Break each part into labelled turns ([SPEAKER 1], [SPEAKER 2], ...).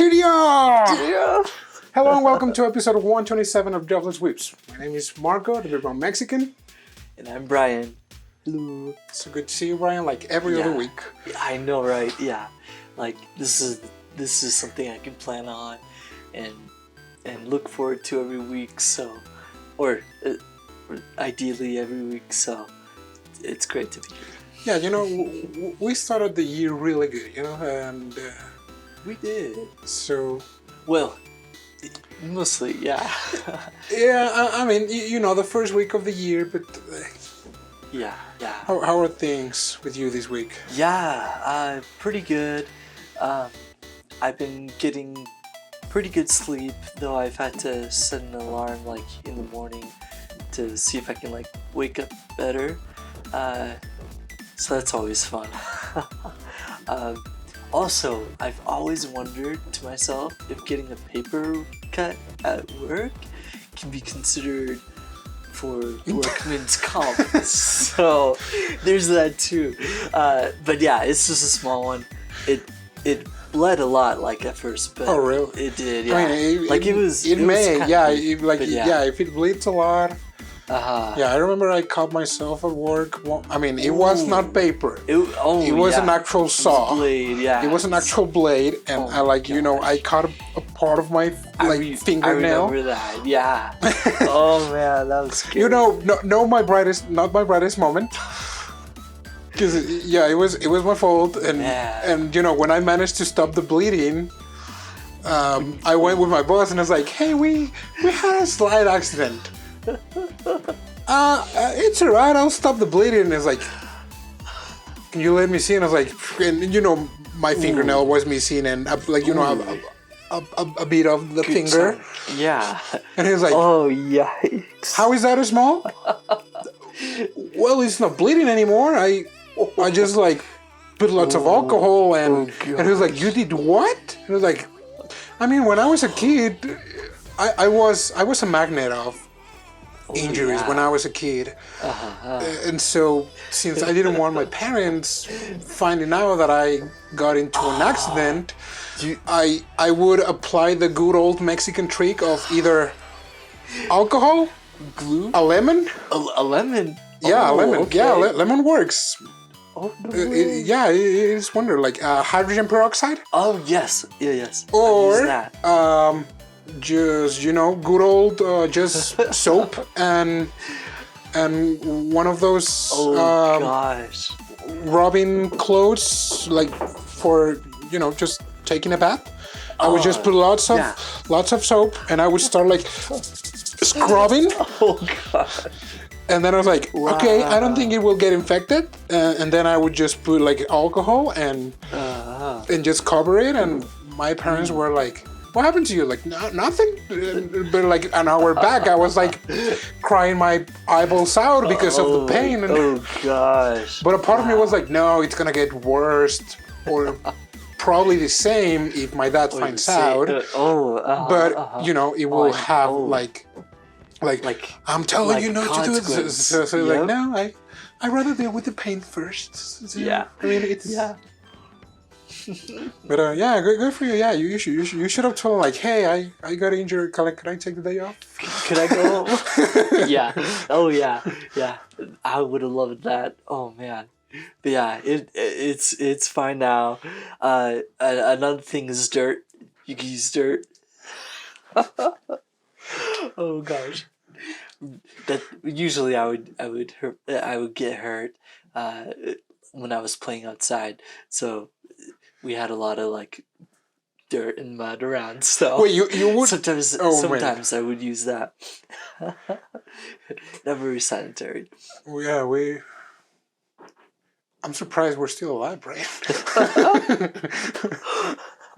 [SPEAKER 1] Cheerio! Hello and welcome to episode 127 of Jobless Weebs. My name is Marco, the Big Brown Mexican.
[SPEAKER 2] And I'm Brian. Hello.
[SPEAKER 1] So good to see you, Brian, like every other week.
[SPEAKER 2] I know, right? Yeah. Like this is something I can plan on and look forward to every week, so or ideally every week, so it's great to be here.
[SPEAKER 1] Yeah, you know, we started the year really good, you know, and
[SPEAKER 2] we did.
[SPEAKER 1] So,
[SPEAKER 2] well, mostly, yeah.
[SPEAKER 1] Yeah, I mean, you know, the first week of the year, but
[SPEAKER 2] yeah.
[SPEAKER 1] How are things with you this week?
[SPEAKER 2] Yeah, pretty good. I've been getting pretty good sleep, though I've had to set an alarm like in the morning to see if I can like wake up better. So that's always fun. Also, I've always wondered to myself if getting a paper cut at work can be considered for workman's comp. So there's that too. But yeah, it's just a small one. It bled a lot, like at first, but
[SPEAKER 1] oh really?
[SPEAKER 2] It did. Yeah,
[SPEAKER 1] I mean,
[SPEAKER 2] it
[SPEAKER 1] may.
[SPEAKER 2] was
[SPEAKER 1] Yeah,
[SPEAKER 2] weird,
[SPEAKER 1] if it bleeds a lot. Yeah, I remember I cut myself at work. Well, I mean, it was not paper. It was an actual saw.
[SPEAKER 2] Blade, yeah.
[SPEAKER 1] It was an actual blade, and I cut a part of my fingernail.
[SPEAKER 2] I remember that. Yeah. Oh man, that was scary.
[SPEAKER 1] You know, not my brightest moment. Because it was my fault, and you know, when I managed to stop the bleeding, I went with my boss and I was like, "Hey, we had a slight accident. It's alright, I'll stop the bleeding." And it's like, "Can you let me see?" And I was like, and you know, my fingernail was missing, and a bit of the finger.
[SPEAKER 2] Yeah.
[SPEAKER 1] And he was like,
[SPEAKER 2] "Oh yikes!
[SPEAKER 1] How is that small?" Well, it's not bleeding anymore. I just like put lots of alcohol, and he was like, "You did what?" And I was like, "I mean, when I was a kid, I was a magnet of injuries when I was a kid, and so since I didn't want my parents finding out that I got into an accident, I would apply the good old Mexican trick of either alcohol,
[SPEAKER 2] glue,
[SPEAKER 1] a lemon,
[SPEAKER 2] a lemon.
[SPEAKER 1] Yeah, a lemon.
[SPEAKER 2] Okay.
[SPEAKER 1] Yeah, lemon works.
[SPEAKER 2] Oh no.
[SPEAKER 1] It's wonder like hydrogen peroxide.
[SPEAKER 2] Oh yes, yes.
[SPEAKER 1] Or just good old just soap and one of those
[SPEAKER 2] gosh,
[SPEAKER 1] rubbing clothes, like for just taking a bath. I would just put lots of soap, and I would start like scrubbing.
[SPEAKER 2] Oh gosh.
[SPEAKER 1] And then I was like, okay, I don't think it will get infected. And then I would just put like alcohol and just cover it. And my parents were like, "What happened to you?" Like, nothing. But like an hour back, I was like crying my eyeballs out because of the pain. And,
[SPEAKER 2] oh gosh.
[SPEAKER 1] But a part of me was like, no, it's gonna get worse, or probably the same if my dad finds out. But it will have like I'm telling you not to do it. So like, no, I'd rather deal with the pain first. So,
[SPEAKER 2] yeah.
[SPEAKER 1] I mean, it's But good for you. Yeah, you should have told him like, hey, I got injured. Can I take the day off?
[SPEAKER 2] Could I go home? Yeah. Oh yeah. I would have loved that. Oh man. But yeah, it's fine now. Another thing is dirt. You can use dirt. Oh gosh. That usually I would get hurt when I was playing outside. So we had a lot of like dirt and mud around. So
[SPEAKER 1] wait, you would
[SPEAKER 2] sometimes I would use that. Not very sanitary.
[SPEAKER 1] Well, yeah, I'm surprised we're still alive, right?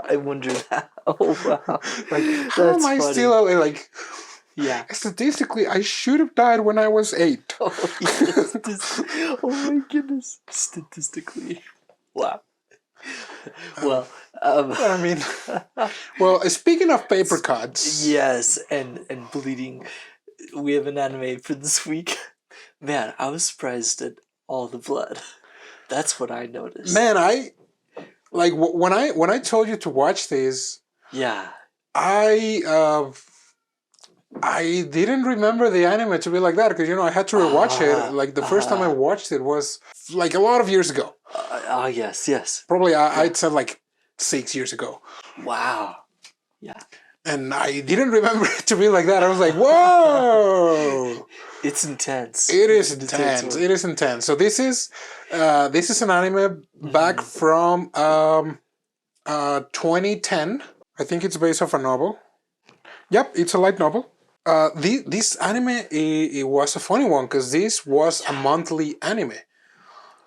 [SPEAKER 2] I wonder that. Oh wow!
[SPEAKER 1] Like, how am I still alive? Like,
[SPEAKER 2] yeah.
[SPEAKER 1] Statistically, I should have died when I was 8.
[SPEAKER 2] Oh, yes. Oh my goodness! Statistically, wow. Well,
[SPEAKER 1] I mean, speaking of paper cuts,
[SPEAKER 2] yes, and bleeding, we have an anime for this week. Man, I was surprised at all the blood. That's what I noticed.
[SPEAKER 1] Man, when I told you to watch this,
[SPEAKER 2] Yeah.
[SPEAKER 1] I didn't remember the anime to be like that because I had to rewatch it. Like the first time I watched it was like a lot of years ago.
[SPEAKER 2] Yes.
[SPEAKER 1] Probably I'd say like 6 years ago.
[SPEAKER 2] Wow. Yeah.
[SPEAKER 1] And I didn't remember it to be like that. I was like, whoa!
[SPEAKER 2] It's intense.
[SPEAKER 1] It is intense. It is intense. So this is an anime back from 2010. I think it's based off a novel. Yep, it's a light novel. This anime it was a funny one because this was a monthly anime.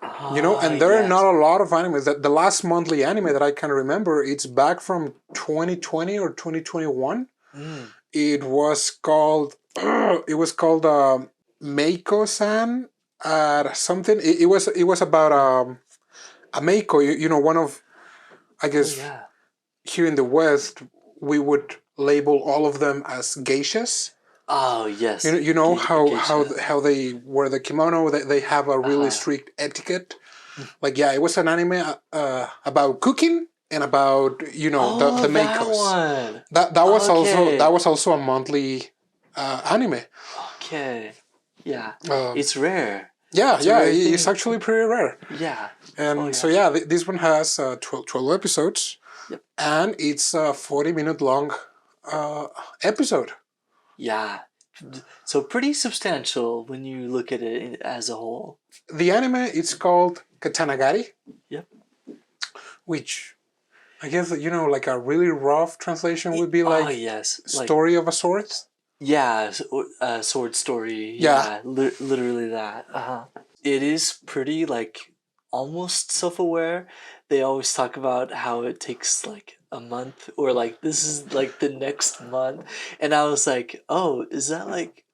[SPEAKER 1] And there are not a lot of animes. That the last monthly anime that I can remember, it's back from 2020 or 2021. It was called Meiko-san something. It was about a Meiko. One of, I guess, here in the West we would label all of them as geishas.
[SPEAKER 2] Oh yes.
[SPEAKER 1] You know how they wear the kimono. They have a really strict etiquette. Like it was an anime about cooking and about the meikos. That was also a monthly anime.
[SPEAKER 2] Okay. Yeah. It's rare.
[SPEAKER 1] Yeah, it's actually pretty rare.
[SPEAKER 2] Yeah.
[SPEAKER 1] And this one has 12 episodes.
[SPEAKER 2] Yep.
[SPEAKER 1] And it's a 40-minute long episode.
[SPEAKER 2] Yeah. So pretty substantial when you look at it as a whole.
[SPEAKER 1] The anime, it's called Katanagatari.
[SPEAKER 2] Yep.
[SPEAKER 1] Which, I guess, like a really rough translation would be like story of a sword.
[SPEAKER 2] Yeah, sword story. Yeah, literally that. It is pretty, like, almost self-aware. They always talk about how it takes, like, a month, or, like, this is, like, the next month. And I was like, oh, is that, like,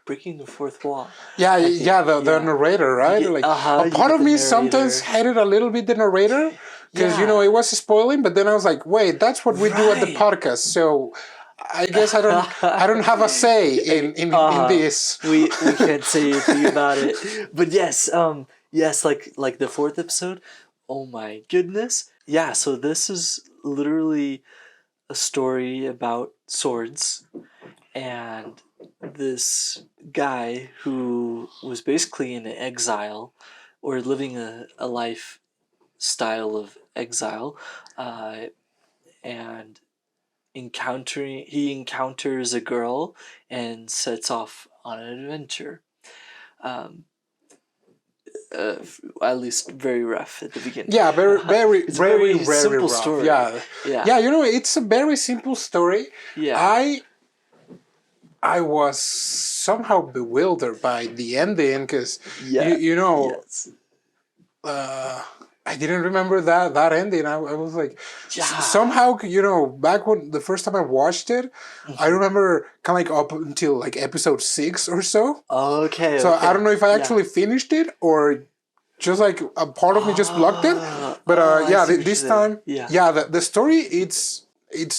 [SPEAKER 2] breaking the fourth wall? The narrator, right? Like, a part of me sometimes hated a little bit the narrator, because, it was spoiling, but then I was like, wait, that's what we do at the podcast, so... I guess I don't have a say in this. We can't say anything about it. But yes, like the fourth episode. Oh my goodness. Yeah, so this is literally a story about swords and this guy who was basically in exile or living a lifestyle of exile, and he encounters a girl and sets off on an adventure. At least very rough at the beginning.
[SPEAKER 1] Yeah, very
[SPEAKER 2] simple
[SPEAKER 1] rough.
[SPEAKER 2] Story.
[SPEAKER 1] Yeah, it's a very simple story.
[SPEAKER 2] Yeah,
[SPEAKER 1] I was somehow bewildered by the ending because I didn't remember that ending. I was like, somehow, back when the first time I watched it, I remember kind of like up until like episode 6 or so.
[SPEAKER 2] Okay.
[SPEAKER 1] So I don't know if I actually finished it or just like a part of me just blocked it. But this time, the story, it's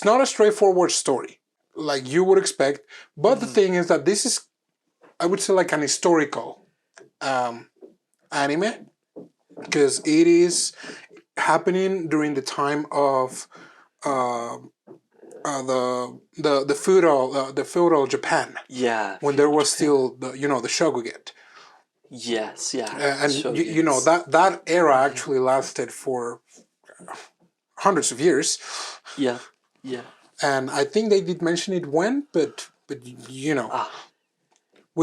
[SPEAKER 1] not a straightforward story like you would expect. But the thing is that this is, I would say, like an historical anime. Because it is happening during the time of the feudal Japan.
[SPEAKER 2] Yeah.
[SPEAKER 1] When there was still the shogunate.
[SPEAKER 2] Yes. Yeah.
[SPEAKER 1] And that era actually lasted for hundreds of years.
[SPEAKER 2] Yeah. Yeah.
[SPEAKER 1] And I think they did mention it when, but we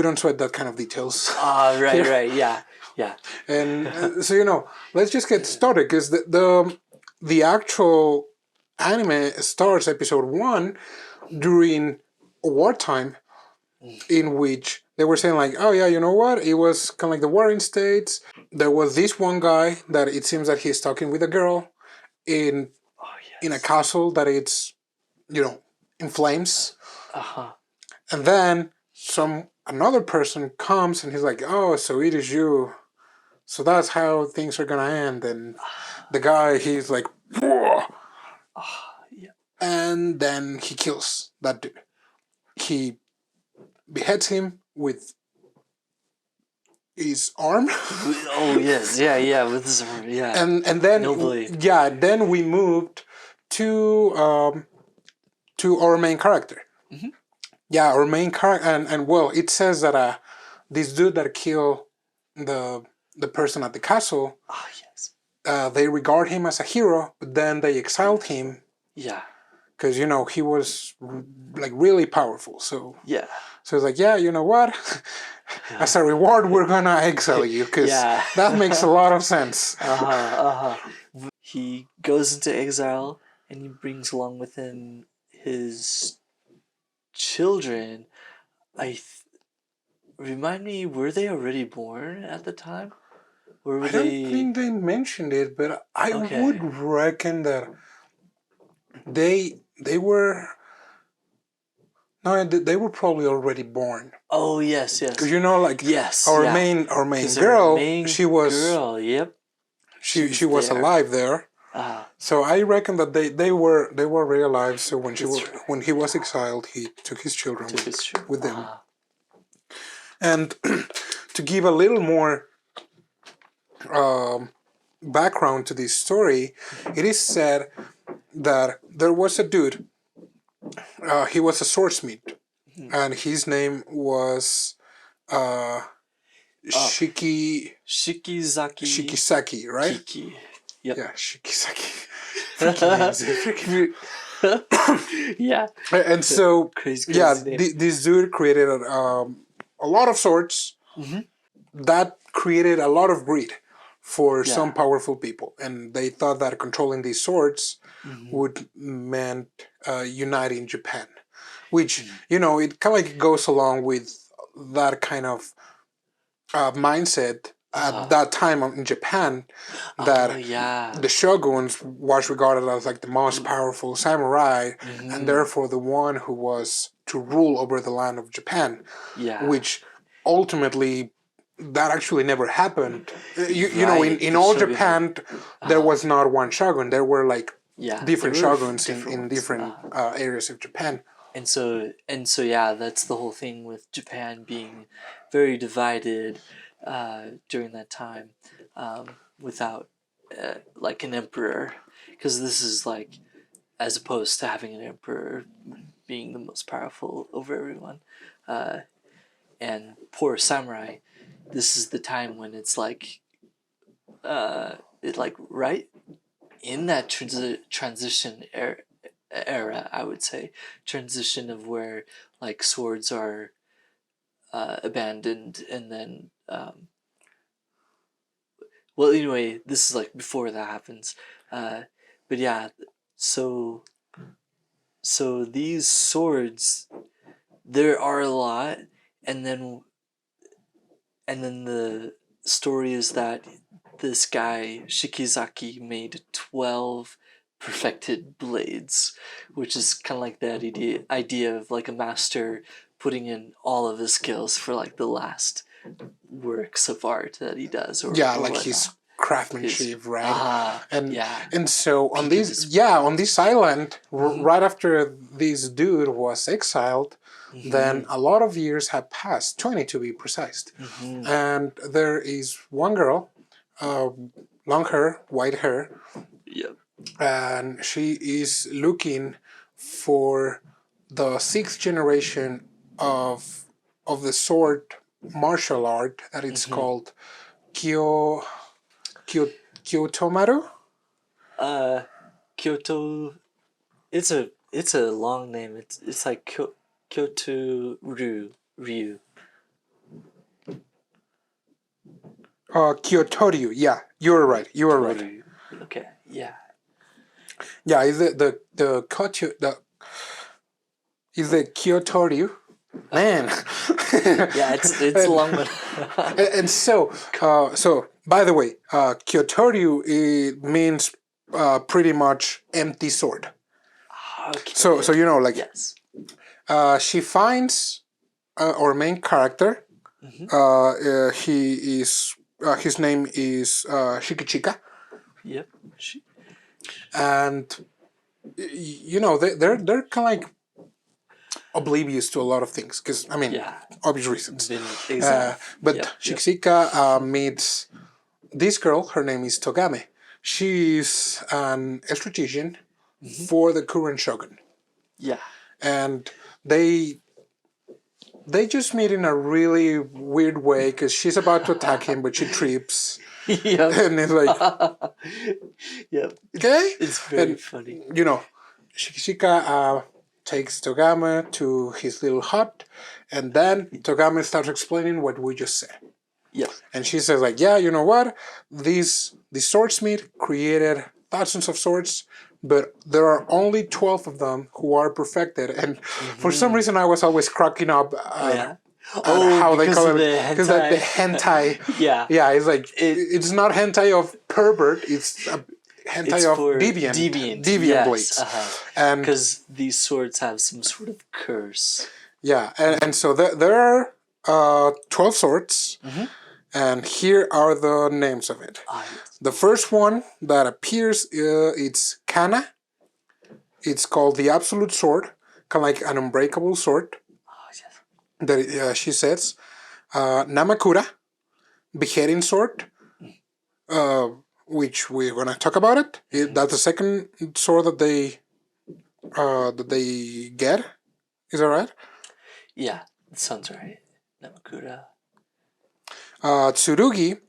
[SPEAKER 1] don't sweat that kind of details.
[SPEAKER 2] Right. Yeah. Yeah.
[SPEAKER 1] And so let's just get started because the actual anime starts episode 1 during wartime, in which they were saying like, oh yeah, you know what? It was kind of like the warring states. There was this one guy that it seems that he's talking with a girl in a castle that it's in flames. And then another person comes and he's like, oh, so it is you. So that's how things are gonna end. And the guy, he's like, whoa. And then he kills that dude. He beheads him with his arm.
[SPEAKER 2] Oh yes, yeah, with his arm, yeah.
[SPEAKER 1] And then
[SPEAKER 2] nobly.
[SPEAKER 1] Then we moved to to our main character. Yeah, our main character, and well, it says that this dude that killed the person at the castle, they regard him as a hero, but then they exiled him.
[SPEAKER 2] Yeah.
[SPEAKER 1] Because, he was like really powerful. So it's like, yeah, you know what? As a reward, we're gonna exile you, because that makes a lot of sense.
[SPEAKER 2] He goes into exile, and he brings along with him his children. Remind me, were they already born at the time? Or were
[SPEAKER 1] I don't think they mentioned it, but I would reckon that they were... No, they were probably already born.
[SPEAKER 2] Oh, yes.
[SPEAKER 1] Because, our main girl, she was... She was alive there. So I reckon that they were already alive. So when he was exiled, he took his children with them. And to give a little more background to this story, it is said that there was a dude. He was a swordsmith, and his name was Shikizaki, right?
[SPEAKER 2] Kiki. Yep.
[SPEAKER 1] Yeah, Shikizaki.
[SPEAKER 2] Yeah.
[SPEAKER 1] And so,
[SPEAKER 2] crazy
[SPEAKER 1] this dude created a lot of swords that created a lot of greed for some powerful people, and they thought that controlling these swords would meant uniting Japan, which it kind of like goes along with that kind of mindset at that time in Japan, that the shoguns was regarded as like the most powerful samurai, and therefore the one who was to rule over the land of Japan, which ultimately that actually never happened. In all Japan, there was not one shogun. There were like different shoguns in different areas of Japan.
[SPEAKER 2] And so that's the whole thing with Japan being very divided during that time, without like an emperor, because this is like, as opposed to having an emperor being the most powerful over everyone, and poor samurai. This is the time when it's like, right in that transition era, I would say, transition of where like swords are abandoned, and then well, anyway, this is like before that happens, but yeah, so these swords, there are a lot, and then the story is that this guy Shikizaki made 12 perfected blades, which is kind of like that idea of like a master putting in all of his skills for like the last works of art that he does, or
[SPEAKER 1] his craftsmanship, right? And so on this island, right after this dude was exiled, then a lot of years have passed, 20 to be precise, and there is one girl, long hair, white hair, and she is looking for the 6th generation of the sword martial art that it's called Kyotomaru.
[SPEAKER 2] Kyoto. It's a long name. It's like Kyoto Ryu.
[SPEAKER 1] Kyotoryu. Yeah, you were right. Right.
[SPEAKER 2] Okay. Yeah.
[SPEAKER 1] Yeah, is it the Kyotoryu? Man.
[SPEAKER 2] Yeah, it's a long one.
[SPEAKER 1] And so by the way, Kyotoryu, it means pretty much empty sword.
[SPEAKER 2] Okay.
[SPEAKER 1] So she finds our main character. He is his name is Shichika.
[SPEAKER 2] Yep.
[SPEAKER 1] And they're kind of like oblivious to a lot of things, because obvious reasons. But Shichika meets this girl. Her name is Togame. She's an strategician for the current shogun.
[SPEAKER 2] Yeah.
[SPEAKER 1] And they just meet in a really weird way because she's about to attack him, but she trips.
[SPEAKER 2] Yep.
[SPEAKER 1] And it's like,
[SPEAKER 2] Yep.
[SPEAKER 1] okay.
[SPEAKER 2] It's very funny.
[SPEAKER 1] You know, Shichika takes Togame to his little hut, and then Togame starts explaining what we just said.
[SPEAKER 2] Yep.
[SPEAKER 1] And she says, like, yeah, you know what? These swordsmith created thousands of swords, but there are only 12 of them who are perfected. And for some reason, I was always cracking up at how they call it. Because the hentai.
[SPEAKER 2] Yeah.
[SPEAKER 1] Yeah, it's like, it's not hentai of pervert, it's a hentai of deviant. Deviant blades. And
[SPEAKER 2] because these swords have some sort of curse.
[SPEAKER 1] Yeah, and so there are 12 swords, and here are the names of it. The first one that appears, it's Kanna. It's called the Absolute Sword, kind of like an unbreakable sword. That she says. Namakura, Beheading Sword, which we're gonna talk about it. That's the second sword that they get. Is that right?
[SPEAKER 2] Yeah, that sounds right. Namakura.
[SPEAKER 1] Tsurugi,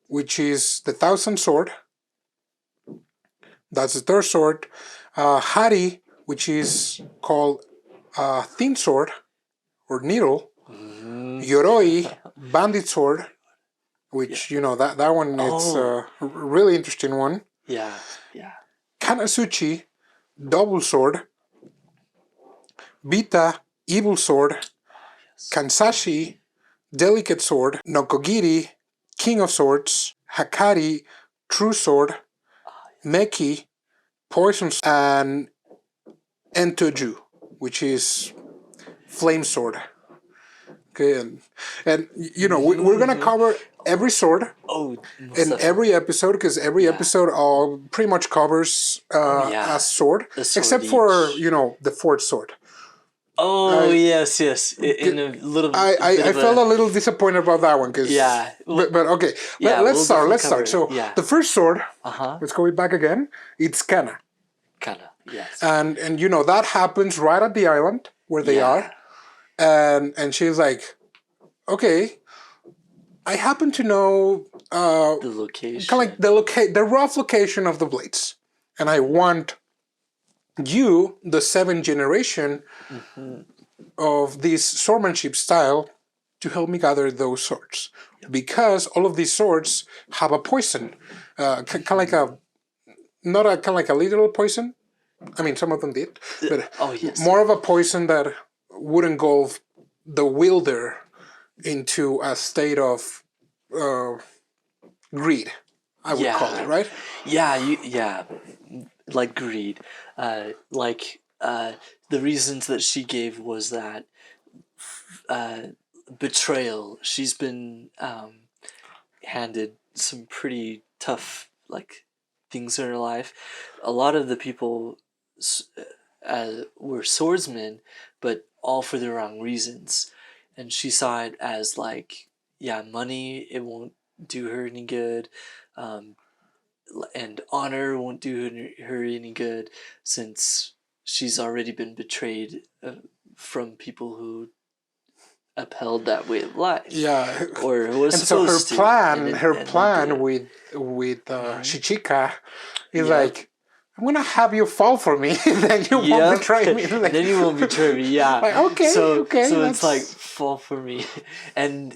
[SPEAKER 1] which is the Thousand Sword. That's the third sword. Hari, which is called Thin Sword or Needle. Yoroi, Bandit Sword, which, you know, that one is a really interesting one.
[SPEAKER 2] Yeah, yeah.
[SPEAKER 1] Kanazuchi, Double Sword. Bita, Evil Sword. Kanzashi, Delicate Sword. Nokogiri, King of Swords. Hakari, True Sword. Mekki, Poison, and Entoju, which is Flame Sword. Okay, and you know, we're gonna cover every sword in every episode, because every episode pretty much covers a sword, except for, you know, the fourth sword.
[SPEAKER 2] Yes. In a little.
[SPEAKER 1] I felt a little disappointed about that one, because but okay, let's start. So the first sword, let's go back again. It's Kanna.
[SPEAKER 2] Kanna, yes.
[SPEAKER 1] And you know, that happens right at the island where they are. And she's like, okay, I happen to know
[SPEAKER 2] the location,
[SPEAKER 1] kind of like the rough location of the blades, and I want you, the 7th generation of this swordmanship style, to help me gather those swords, because all of these swords have a poison, kind of like a literal poison. I mean, some of them did, but more of a poison that would engulf the wielder into a state of greed, I would call it, right?
[SPEAKER 2] Like greed. The reasons that she gave was that betrayal. She's been handed some pretty tough things in her life. A lot of the people were swordsmen, but all for the wrong reasons. And she saw it as money, it won't do her any good, and honor won't do her any good, since she's already been betrayed from people who upheld that way of life.
[SPEAKER 1] Yeah,
[SPEAKER 2] or who was supposed to.
[SPEAKER 1] Her plan with Shichika is like, I'm gonna have you fall for me, and then you won't betray me.
[SPEAKER 2] Then you won't betray me. Yeah.
[SPEAKER 1] Okay.
[SPEAKER 2] So it's like, fall for me, and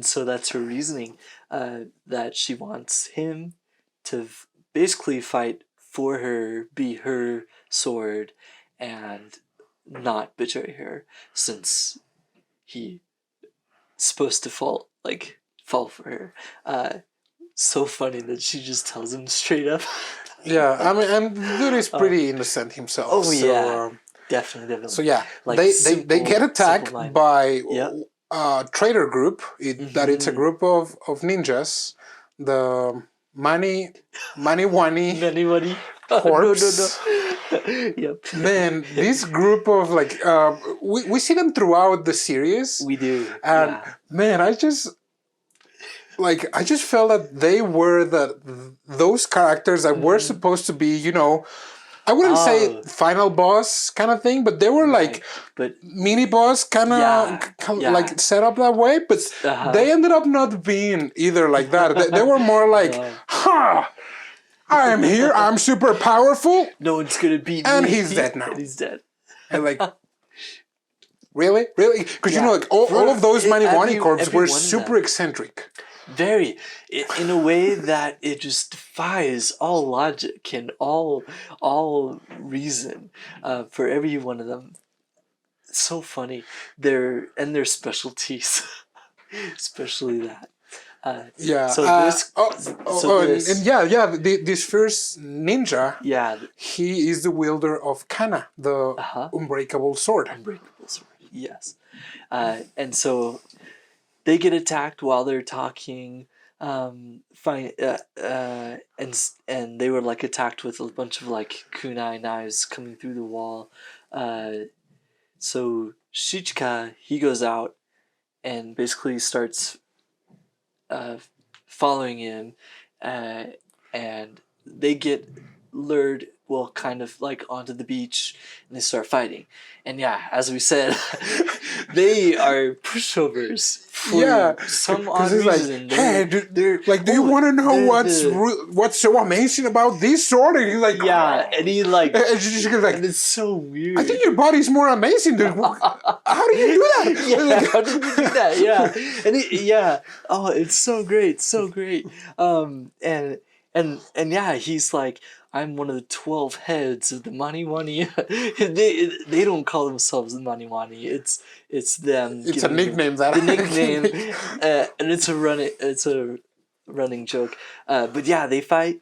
[SPEAKER 2] so that's her reasoning, that she wants him to basically fight for her, be her sword, and not betray her, since he's supposed to fall for her. So funny that she just tells him straight up.
[SPEAKER 1] Yeah, I mean, and dude is pretty innocent himself.
[SPEAKER 2] Oh, yeah. Definitely.
[SPEAKER 1] So yeah, they get attacked by a traitor group. That it's a group of ninjas. The Maniwani corpse.
[SPEAKER 2] Yep.
[SPEAKER 1] Man, this group of we see them throughout the series.
[SPEAKER 2] We do.
[SPEAKER 1] And man, I just felt that they were those characters that were supposed to be, you know, I wouldn't say final boss kind of thing, but they were like
[SPEAKER 2] but
[SPEAKER 1] mini boss kind of like set up that way. But they ended up not being either like that. They were more like, ha! I am here. I'm super powerful.
[SPEAKER 2] No one's gonna beat me.
[SPEAKER 1] And he's dead now.
[SPEAKER 2] And he's dead.
[SPEAKER 1] And like, really? Because you know, like all of those Maniwani corps were super eccentric.
[SPEAKER 2] Very, in a way that it just defies all logic and all reason. For every one of them, it's so funny. Their specialties, especially that.
[SPEAKER 1] This first ninja.
[SPEAKER 2] Yeah,
[SPEAKER 1] he is the wielder of Kanna, the unbreakable sword.
[SPEAKER 2] Unbreakable sword. Yes, and so they get attacked while they're talking. And they were like attacked with a bunch of like kunai knives coming through the wall. So Shichika, he goes out and basically starts following him, and they get lured, well, kind of like onto the beach, and they start fighting. And yeah, as we said, they are pushovers for some odd reason.
[SPEAKER 1] Like, hey, do you want to know what's so amazing about this sword? And he's like,
[SPEAKER 2] and he like,
[SPEAKER 1] and she's like,
[SPEAKER 2] and it's so weird.
[SPEAKER 1] I think your body's more amazing, dude. How do you do that?
[SPEAKER 2] How did you do that? And oh, it's so great, so great. And he's like, I'm one of the 12 heads of the Maniwani. They don't call themselves the Maniwani. It's them.
[SPEAKER 1] It's a nickname.
[SPEAKER 2] The nickname, and it's a running joke. But yeah, they fight.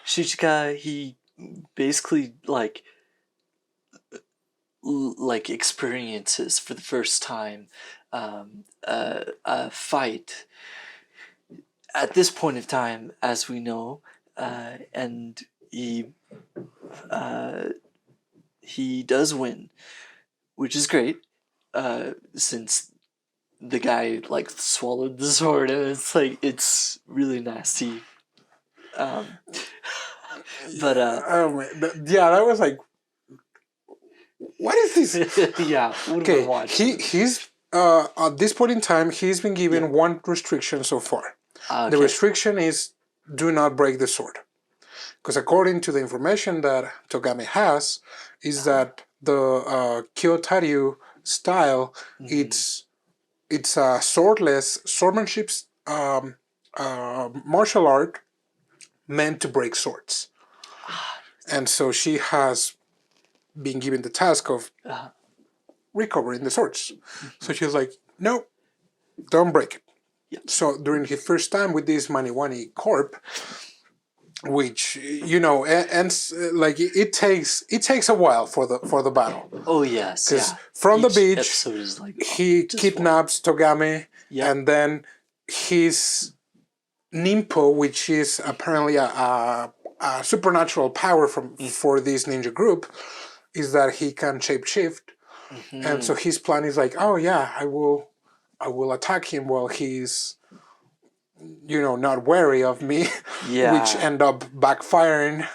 [SPEAKER 2] Shichika, he basically like experiences for the first time a fight. At this point of time, as we know. And he does win, which is great, since the guy like swallowed the sword, and it's really nasty. But
[SPEAKER 1] that was like, what is this?
[SPEAKER 2] Okay.
[SPEAKER 1] He's at this point in time, he's been given one restriction so far. The restriction is, do not break the sword. Because according to the information that Togami has, is that the Kyotaryu style, it's a swordless swordsmanship martial art meant to break swords. And so she has been given the task of recovering the swords. So she's like, no, don't break it. So during his first time with this Maniwani corp, which it takes a while for the battle.
[SPEAKER 2] Oh yes,
[SPEAKER 1] because from the beach he kidnaps Togami, and then his ninpo, which is apparently a supernatural power for this ninja group, is that he can shapeshift, and so his plan is like, oh yeah, I will attack him while he's, not wary of me, which end up backfiring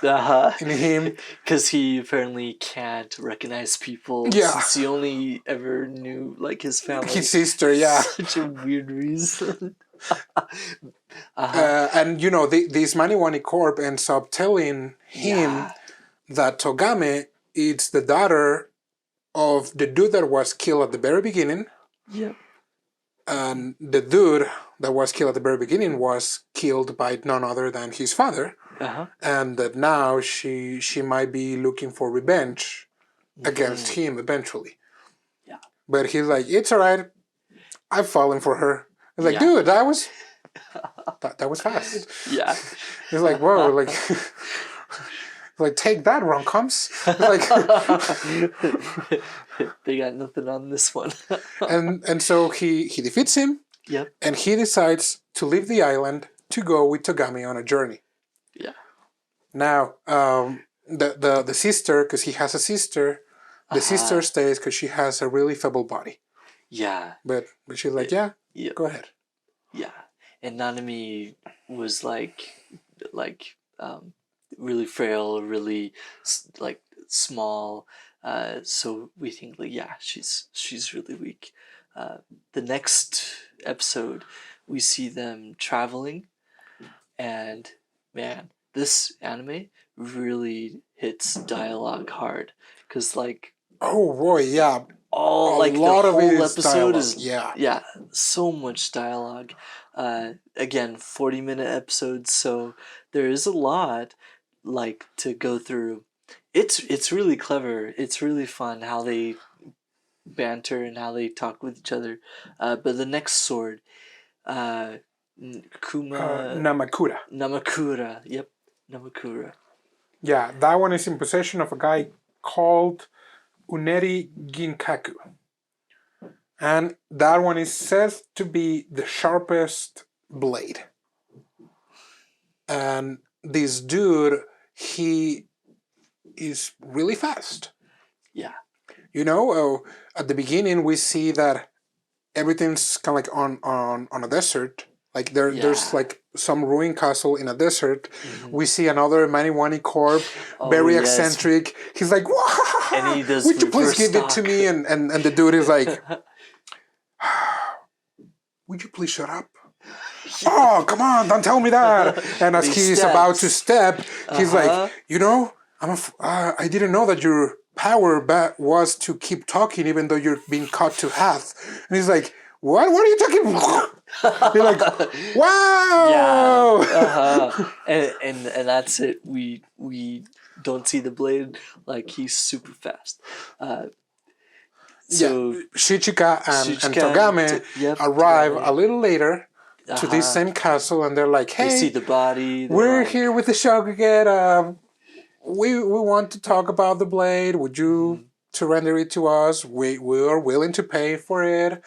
[SPEAKER 1] in him.
[SPEAKER 2] Because he apparently can't recognize people, since he only ever knew, like, his family.
[SPEAKER 1] His sister,
[SPEAKER 2] Such a weird reason.
[SPEAKER 1] And, this Maniwani corp ends up telling him that Togame is the daughter of the dude that was killed at the very beginning.
[SPEAKER 2] Yep.
[SPEAKER 1] And the dude that was killed at the very beginning was killed by none other than his father. And that now she might be looking for revenge against him eventually.
[SPEAKER 2] Yeah.
[SPEAKER 1] But he's like, it's all right. I've fallen for her. He's like, dude, that was fast.
[SPEAKER 2] Yeah.
[SPEAKER 1] He's like, whoa, like take that, rom-coms. Like,
[SPEAKER 2] they got nothing on this one.
[SPEAKER 1] and so he defeats him.
[SPEAKER 2] Yep.
[SPEAKER 1] And he decides to leave the island to go with Togami on a journey.
[SPEAKER 2] Yeah.
[SPEAKER 1] Now, the sister, because he has a sister, the sister stays because she has a really feeble body.
[SPEAKER 2] Yeah.
[SPEAKER 1] But she's like, go ahead.
[SPEAKER 2] Yeah. And Nanami was like really frail, really like small. So we think like, yeah, she's really weak. The next episode, we see them traveling, and man, this anime really hits dialogue hard because like
[SPEAKER 1] Oh boy, yeah.
[SPEAKER 2] all
[SPEAKER 1] A
[SPEAKER 2] like the
[SPEAKER 1] lot of it
[SPEAKER 2] whole
[SPEAKER 1] is
[SPEAKER 2] episode
[SPEAKER 1] dialogue,
[SPEAKER 2] is
[SPEAKER 1] yeah.
[SPEAKER 2] so much dialogue. Again, 40-minute episodes, so there is a lot like to go through. It's really clever. It's really fun how they banter and how they talk with each other. But the next sword,
[SPEAKER 1] Namakura.
[SPEAKER 2] Namakura. Yep, Namakura.
[SPEAKER 1] Yeah, that one is in possession of a guy called Uneri Ginkaku. And that one is said to be the sharpest blade. And this dude, he is really fast.
[SPEAKER 2] Yeah.
[SPEAKER 1] You know, at the beginning we see that everything's kind of like on a desert. Like there's like some ruined castle in a desert. Mm-hmm. We see another Maniwani corp, very eccentric. He's like, "Wah!
[SPEAKER 2] And he does
[SPEAKER 1] Would you please give it to me?" And the dude is like, "Would you please shut up?" Oh, come on, don't tell me that. And as he's about to step, he's like, you know, I didn't know that your power was to keep talking even though you're being cut to half. And he's like, what are you talking about? You're like, wow.
[SPEAKER 2] Yeah. And that's it. We don't see the blade. Like, he's super fast. So
[SPEAKER 1] Shichika and Togame arrive a little later to this same castle, and they're like, hey,
[SPEAKER 2] they see the body.
[SPEAKER 1] We're here with the Shokugate. We want to talk about the blade. Would you surrender it to us? We are willing to pay for it.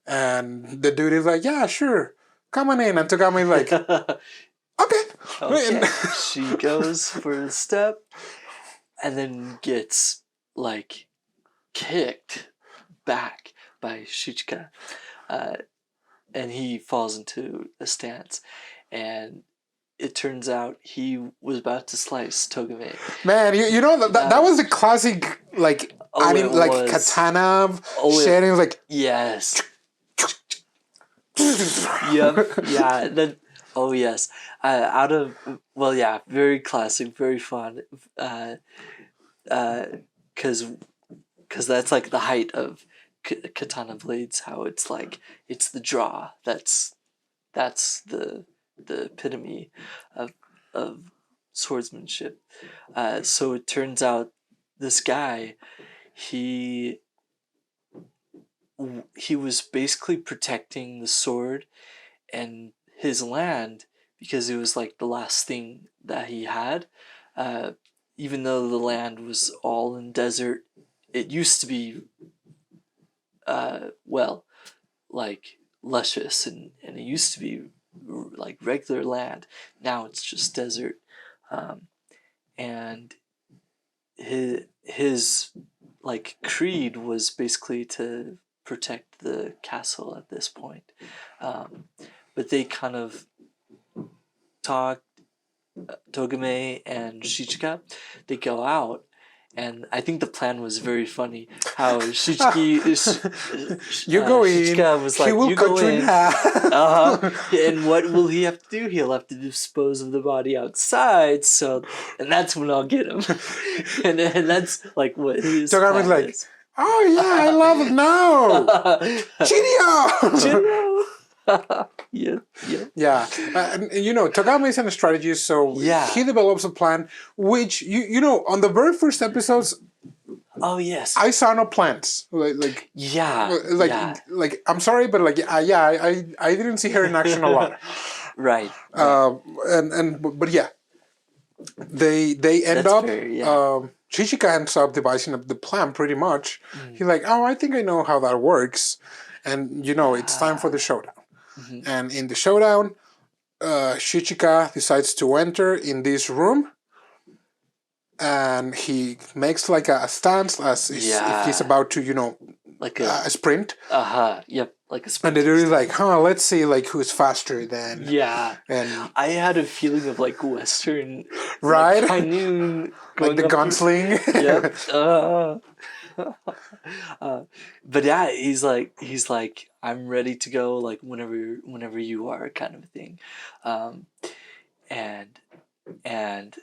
[SPEAKER 1] And the dude is like, yeah, sure. Come on in. And Togame is like, okay.
[SPEAKER 2] She goes for the step and then gets, like, kicked back by Shichika. And he falls into a stance. And it turns out he was about to slice Togame.
[SPEAKER 1] Man, you know, that was a classic, like, katana shedding. It was like...
[SPEAKER 2] Yes. Yep. Yeah. Then, oh, yes. Very classic, very fun. Because that's, like, the height of katana blades, how it's like, it's the draw. That's the epitome of swordsmanship. So it turns out this guy, he was basically protecting the sword and his land because it was like the last thing that he had. Even though the land was all in desert, it used to be like luscious and it used to be like regular land. Now it's just desert. And his like creed was basically to protect the castle at this point. But they kind of talked, Togame and Shichika, they go out. And I think the plan was very funny. How Shichika,
[SPEAKER 1] you go in.
[SPEAKER 2] Shichika was like,
[SPEAKER 1] he will
[SPEAKER 2] you
[SPEAKER 1] cut
[SPEAKER 2] go
[SPEAKER 1] you in half.
[SPEAKER 2] And what will he have to do? He'll have to dispose of the body outside. And that's when I'll get him. and that's like what his
[SPEAKER 1] Togame was like, oh yeah, I love it now. Cheerio. Yeah. And you know, Togame is in a strategist, so he develops a plan, which you know, on the very first episodes.
[SPEAKER 2] Oh yes.
[SPEAKER 1] I saw no plans. Like I'm sorry, but I didn't see her in action a lot.
[SPEAKER 2] Right.
[SPEAKER 1] But yeah, they end up. Shichika ends up devising the plan pretty much. He's like, oh, I think I know how that works, and you know, it's time for the showdown. Mm-hmm. And in the showdown, Shichika decides to enter in this room, and he makes like a stance as if he's about to, you know, like a sprint.
[SPEAKER 2] Yep. like a
[SPEAKER 1] And they're really like, let's see like who's faster than.
[SPEAKER 2] Yeah.
[SPEAKER 1] And
[SPEAKER 2] I had a feeling of like Western,
[SPEAKER 1] right?
[SPEAKER 2] like, high noon,
[SPEAKER 1] Like the gunsling.
[SPEAKER 2] Yep. But yeah, he's like, I'm ready to go, like whenever you are, kind of a thing. And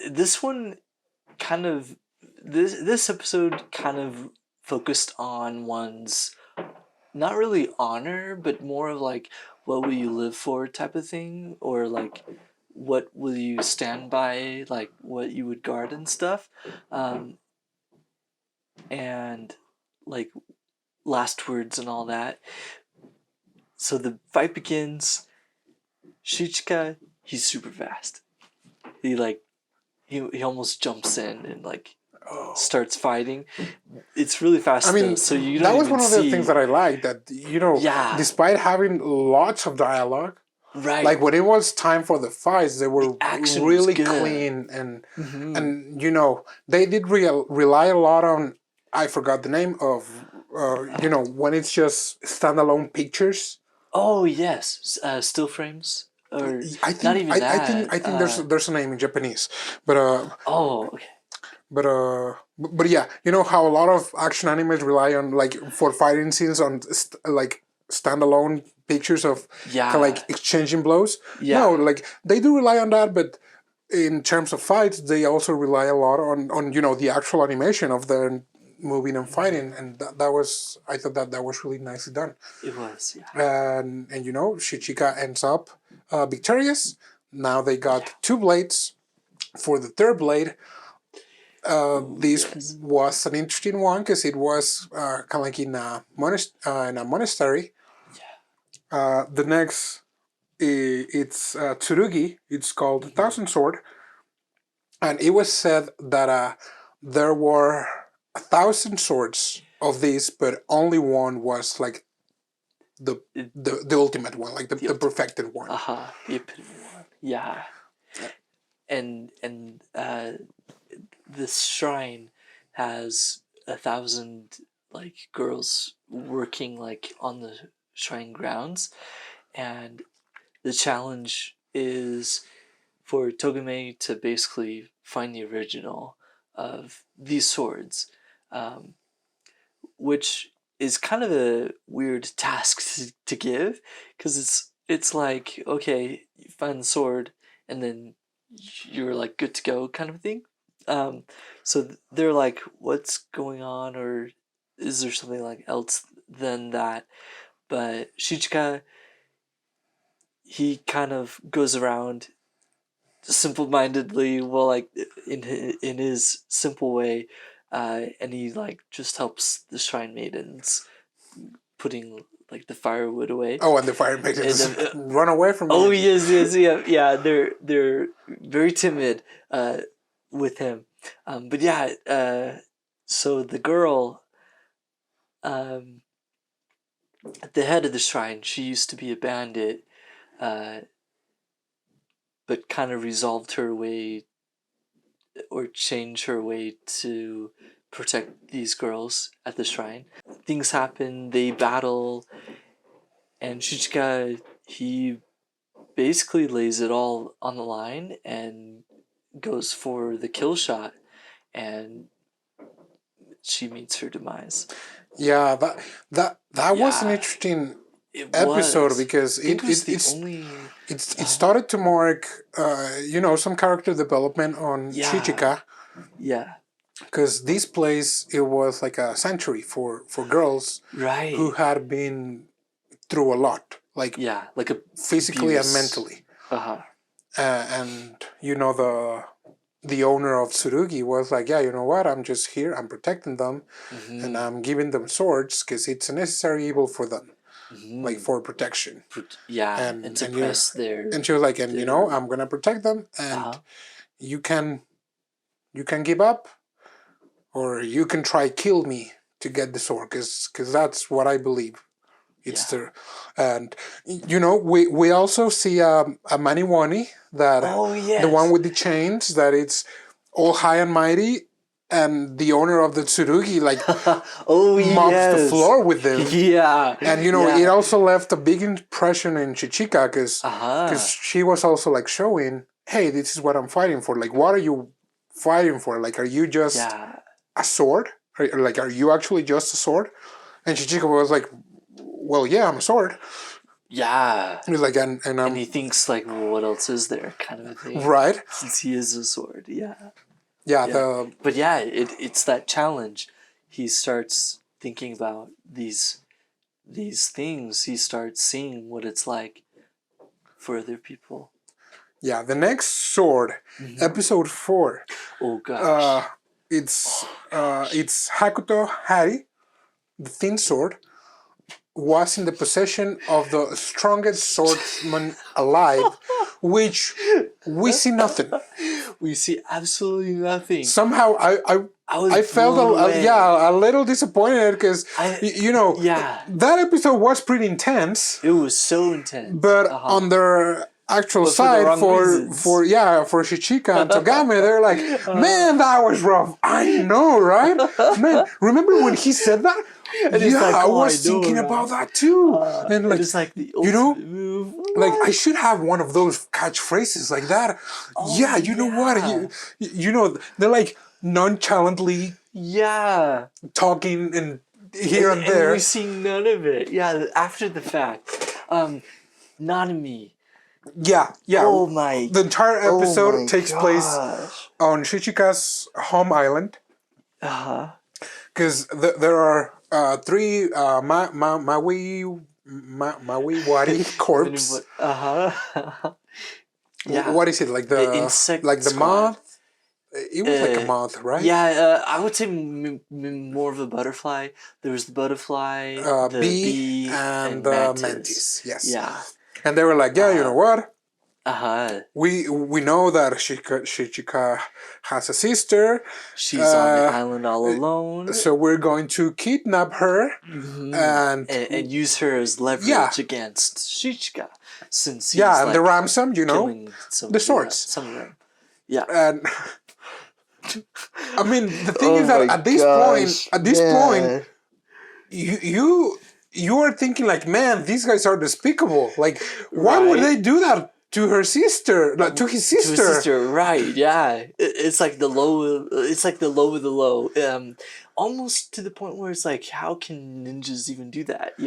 [SPEAKER 2] this one kind of this episode kind of focused on one's not really honor, but more of like what will you live for type of thing, or like what will you stand by, like what you would guard and stuff, and like last words and all that. So the fight begins. Shichika, he's super fast. He almost jumps in and like starts fighting. It's really fast.
[SPEAKER 1] I mean,
[SPEAKER 2] though, so you don't
[SPEAKER 1] that was
[SPEAKER 2] even
[SPEAKER 1] one of the things that I liked. That despite having lots of dialogue,
[SPEAKER 2] right?
[SPEAKER 1] Like when it was time for the fights, they were really
[SPEAKER 2] was
[SPEAKER 1] clean and they did rely a lot on. I forgot the name of when it's just standalone pictures.
[SPEAKER 2] Oh yes, still frames. Or
[SPEAKER 1] I think
[SPEAKER 2] not even that.
[SPEAKER 1] I think there's a name in Japanese, but
[SPEAKER 2] oh okay.
[SPEAKER 1] But yeah, you know how a lot of action animes rely on like for fighting scenes on like standalone pictures of kind of like exchanging blows.
[SPEAKER 2] Yeah.
[SPEAKER 1] No, like they do rely on that, but in terms of fights, they also rely a lot on the actual animation of their moving and fighting, and that was I thought that was really nicely done.
[SPEAKER 2] It was, yeah.
[SPEAKER 1] And Shichika ends up victorious. Now they got 2 blades. For the 3rd blade, this was an interesting one because it was kind of like in a monastery. Yeah. The next, it's Tsurugi. It's called the Thousand Sword, and it was said that there were 1,000 swords of these, but only one was like the ultimate one, like the perfected one.
[SPEAKER 2] The epitome one. Yeah. And this shrine has 1,000 like girls working like on the shrine grounds, and the challenge is for Togame to basically find the original of these swords, which is kind of a weird task to give, because it's like, okay, you find the sword and then you're like good to go kind of thing. So they're like, what's going on, or is there something like else than that? But Shichika, he kind of goes around simple-mindedly, well, like in his simple way, and he like just helps the shrine maidens putting like the firewood away.
[SPEAKER 1] Oh, and the fire maidens run away from him.
[SPEAKER 2] Oh yes, yeah. They're very timid with him, but yeah. So the girl, at the head of the shrine, she used to be a bandit, but kind of resolved her way or changed her way to protect these girls at the shrine. Things happen, they battle, and Shichika, he basically lays it all on the line and goes for the kill shot, and she meets her demise.
[SPEAKER 1] Yeah, that was an interesting episode because it started to mark some character development on Shichika.
[SPEAKER 2] Yeah.
[SPEAKER 1] Because this place, it was like a sanctuary for girls who had been through a lot, like
[SPEAKER 2] a
[SPEAKER 1] physically and mentally. And the owner of Tsurugi was like, yeah, you know what? I'm just here. I'm protecting them, and I'm giving them swords because it's a necessary evil for them, like for protection.
[SPEAKER 2] And suppress their.
[SPEAKER 1] And she was like, and I'm gonna protect them, and you can give up, or you can try kill me to get the sword, because that's what I believe. It's there, and we also see a Maniwani, that the one with the chains, that it's all high and mighty, and the owner of the Tsurugi like
[SPEAKER 2] Oh
[SPEAKER 1] mops
[SPEAKER 2] yes.
[SPEAKER 1] the floor with them.
[SPEAKER 2] Yeah.
[SPEAKER 1] And it also left a big impression in Shichika because she was also like showing, hey, this is what I'm fighting for. Like, what are you fighting for? Like, are you just a sword? Are you actually just a sword? And Shichika was like, well, yeah, I'm a sword.
[SPEAKER 2] Yeah.
[SPEAKER 1] He was like, and
[SPEAKER 2] he thinks like, well, what else is there, kind of a thing.
[SPEAKER 1] Right.
[SPEAKER 2] Since he is a sword, yeah.
[SPEAKER 1] But
[SPEAKER 2] it's that challenge. He starts thinking about these things. He starts seeing what it's like for other people.
[SPEAKER 1] Yeah, the next sword, episode 4.
[SPEAKER 2] Oh gosh.
[SPEAKER 1] It's Hakutō Hari, the thin sword, was in the possession of the strongest swordsman alive, which we see nothing.
[SPEAKER 2] We see absolutely nothing.
[SPEAKER 1] Somehow I felt a little disappointed because that episode was pretty intense.
[SPEAKER 2] It was so intense.
[SPEAKER 1] But on their actual side for Shichika and Togame, they're like, man, that was rough. I know, right? Man, remember when he said that?
[SPEAKER 2] And
[SPEAKER 1] I was thinking about that too. And like,
[SPEAKER 2] it's like the ultimate move.
[SPEAKER 1] Like I should have one of those catchphrases like that. What? They're like nonchalantly talking and here and there.
[SPEAKER 2] And we see none of it. Yeah, after the fact. Nanami.
[SPEAKER 1] Yeah.
[SPEAKER 2] Oh my.
[SPEAKER 1] The entire episode takes place on Shichika's home island. Because there are 3 Maui Wari corpse. What is it? Like the
[SPEAKER 2] insect
[SPEAKER 1] like the
[SPEAKER 2] squad.
[SPEAKER 1] moth? It was like a moth, right?
[SPEAKER 2] Yeah, I would say more of a butterfly. There was the butterfly, the bee, and the
[SPEAKER 1] mantis. Yes.
[SPEAKER 2] Yeah.
[SPEAKER 1] And they were like, you know what? We know that Shichika has a sister.
[SPEAKER 2] She's on the island all alone.
[SPEAKER 1] So we're going to kidnap her and
[SPEAKER 2] use her as leverage against Shichika. Since he's
[SPEAKER 1] and the ransom, the swords.
[SPEAKER 2] Some of them. Yeah.
[SPEAKER 1] And I mean, the thing is that at this point, you are thinking like, man, these guys are despicable. Like, why would they do that to her sister? Like, to his sister?
[SPEAKER 2] To his sister, right? Yeah, it's like the low. It's like the low of the low. Almost to the point where it's like, how can ninjas even do that?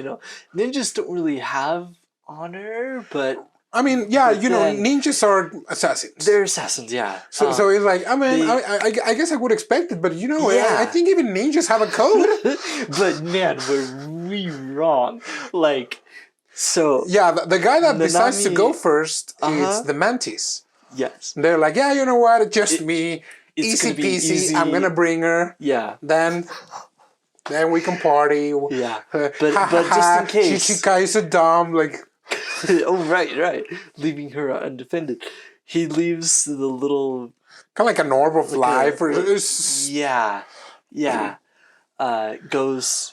[SPEAKER 2] Ninjas don't really have honor, but.
[SPEAKER 1] I mean, ninjas are assassins.
[SPEAKER 2] They're assassins, yeah.
[SPEAKER 1] So it's like, I mean, I guess I would expect it, but I think even ninjas have a code.
[SPEAKER 2] But man, were we wrong? Like, so...
[SPEAKER 1] Yeah, the guy that decides to go first is the mantis.
[SPEAKER 2] Yes.
[SPEAKER 1] They're like, you know what, just me, easy peasy, I'm gonna bring her.
[SPEAKER 2] Yeah.
[SPEAKER 1] Then we can party.
[SPEAKER 2] Yeah. But just in case...
[SPEAKER 1] Shichika is a dumb, like...
[SPEAKER 2] Oh, right. Leaving her undefended. He leaves the little...
[SPEAKER 1] Kind of like an orb of life.
[SPEAKER 2] Goes...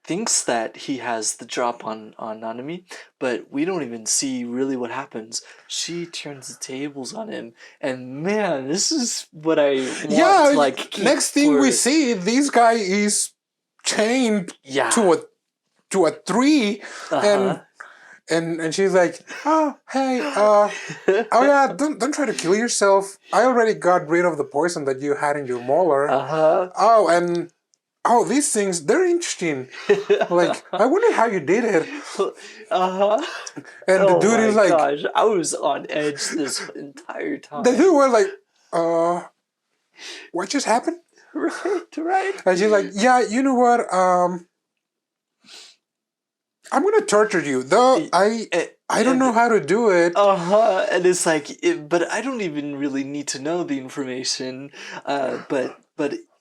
[SPEAKER 2] Thinks that he has the drop on Nanami, but we don't even see really what happens. She turns the tables on him, and man, this is what I want to,
[SPEAKER 1] next thing we see, this guy is chained to a tree, and she's like, oh hey, don't try to kill yourself. I already got rid of the poison that you had in your molar. These things, they're interesting. Like, I wonder how you did it. And the dude is like,
[SPEAKER 2] gosh, I was on edge this entire time.
[SPEAKER 1] The dude was like, what just happened?
[SPEAKER 2] Right.
[SPEAKER 1] And she's like, yeah, you know what, I'm gonna torture you, though I don't know how to do it.
[SPEAKER 2] And it's like, but I don't even really need to know the information. But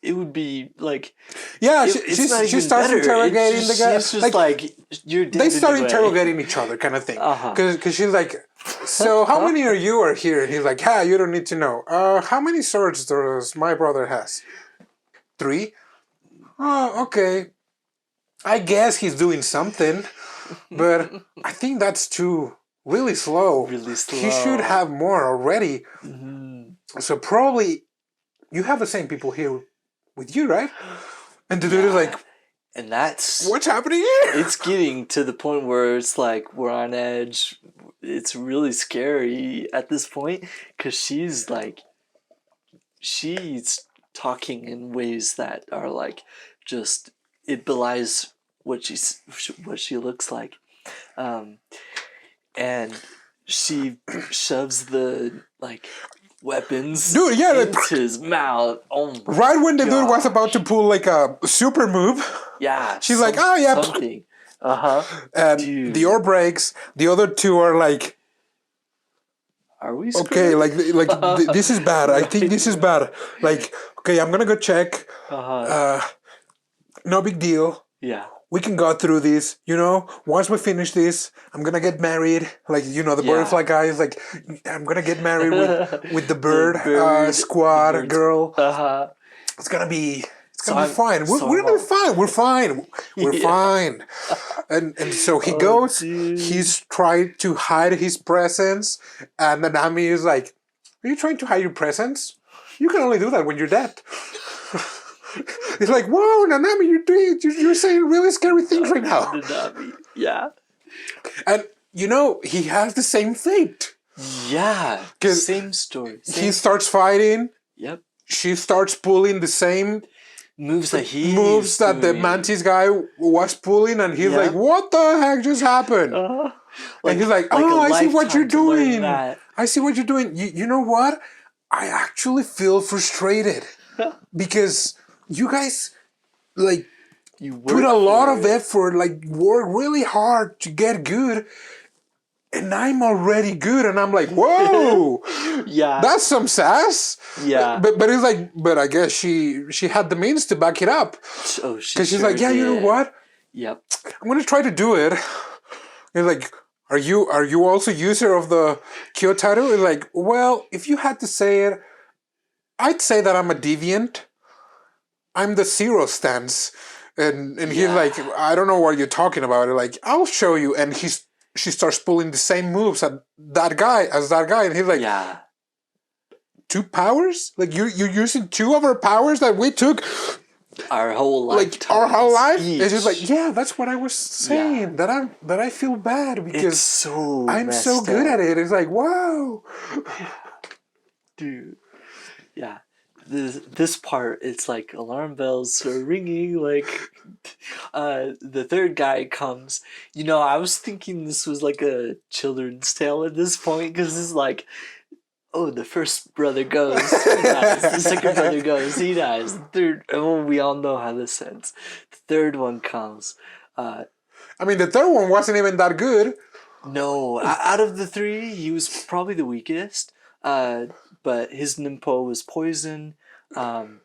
[SPEAKER 2] it would be like,
[SPEAKER 1] she starts interrogating the guy.
[SPEAKER 2] She's just like you're dead.
[SPEAKER 1] They start
[SPEAKER 2] anyway.
[SPEAKER 1] interrogating each other, kind of thing. Because she's like, so how many are you are here? And he's like, you don't need to know. How many swords does my brother has? 3. Oh, okay. I guess he's doing something, but I think that's really slow.
[SPEAKER 2] Really slow.
[SPEAKER 1] He should have more already. So probably you have the same people here with you, right? And the dude is like,
[SPEAKER 2] and that's
[SPEAKER 1] what's happening here?
[SPEAKER 2] It's getting to the point where it's like we're on edge. It's really scary at this point because she's talking in ways that are like just it belies what she looks like, and she shoves the weapons
[SPEAKER 1] dude, yeah,
[SPEAKER 2] into his mouth. Oh my
[SPEAKER 1] right when the dude
[SPEAKER 2] God.
[SPEAKER 1] was about to pull like a super move,
[SPEAKER 2] Yeah,
[SPEAKER 1] she's like, oh yeah,
[SPEAKER 2] something.
[SPEAKER 1] And
[SPEAKER 2] Dude.
[SPEAKER 1] the orb breaks. The other two are like,
[SPEAKER 2] Are we screwed?
[SPEAKER 1] okay, this is bad. I think this is bad. Like, okay, I'm gonna go check. No big deal.
[SPEAKER 2] Yeah.
[SPEAKER 1] We can go through this. Once we finish this, I'm gonna get married. Like, the butterfly guy is like, I'm gonna get married with the bird, squad girl. It's gonna be fine. We're gonna be fine. We're fine. We're fine. And so he goes.
[SPEAKER 2] Dude.
[SPEAKER 1] He's trying to hide his presence, and Nanami is like, "Are you trying to hide your presence? You can only do that when you're dead." He's like, "Whoa, Nanami, you're saying really scary things right now."
[SPEAKER 2] Nanami. Yeah.
[SPEAKER 1] And he has the same fate.
[SPEAKER 2] Yeah. Same story.
[SPEAKER 1] He starts fighting.
[SPEAKER 2] Yep.
[SPEAKER 1] She starts pulling the same
[SPEAKER 2] moves that
[SPEAKER 1] the Mantis guy was pulling, and he's like, "What the heck just happened?" And he's like, "Oh, I see what you're doing. I see what you're doing. You know what? I actually feel frustrated because you guys
[SPEAKER 2] you
[SPEAKER 1] put a lot of effort, work really hard to get good." And I'm already good, and I'm like, whoa,
[SPEAKER 2] yeah,
[SPEAKER 1] that's some sass.
[SPEAKER 2] Yeah,
[SPEAKER 1] but it's like, but I guess she had the means to back it up.
[SPEAKER 2] Oh,
[SPEAKER 1] because she's like, yeah, you know what?
[SPEAKER 2] Yep,
[SPEAKER 1] I'm gonna try to do it. And like, are you also user of the Kyotaru? And like, well, if you had to say it, I'd say that I'm a deviant. I'm the zero stance, and he's like, I don't know what you're talking about. Like, I'll show you, and she starts pulling the same moves as that guy, and he's like,
[SPEAKER 2] yeah,
[SPEAKER 1] 2 powers? Like you're using 2 of our powers that we took
[SPEAKER 2] our whole life,
[SPEAKER 1] It's just like, yeah, that's what I was saying. That I feel bad because I'm so good at it. It's like, wow,
[SPEAKER 2] dude, yeah. This part, it's like alarm bells are ringing. Like, the third guy comes. I was thinking this was like a children's tale at this point because it's like, oh, the first brother goes, he dies. The second brother goes, he dies. The third, we all know how this ends. The third one comes.
[SPEAKER 1] I mean, the third one wasn't even that good.
[SPEAKER 2] No, out of the 3, he was probably the weakest. But his Nimpo was poison. And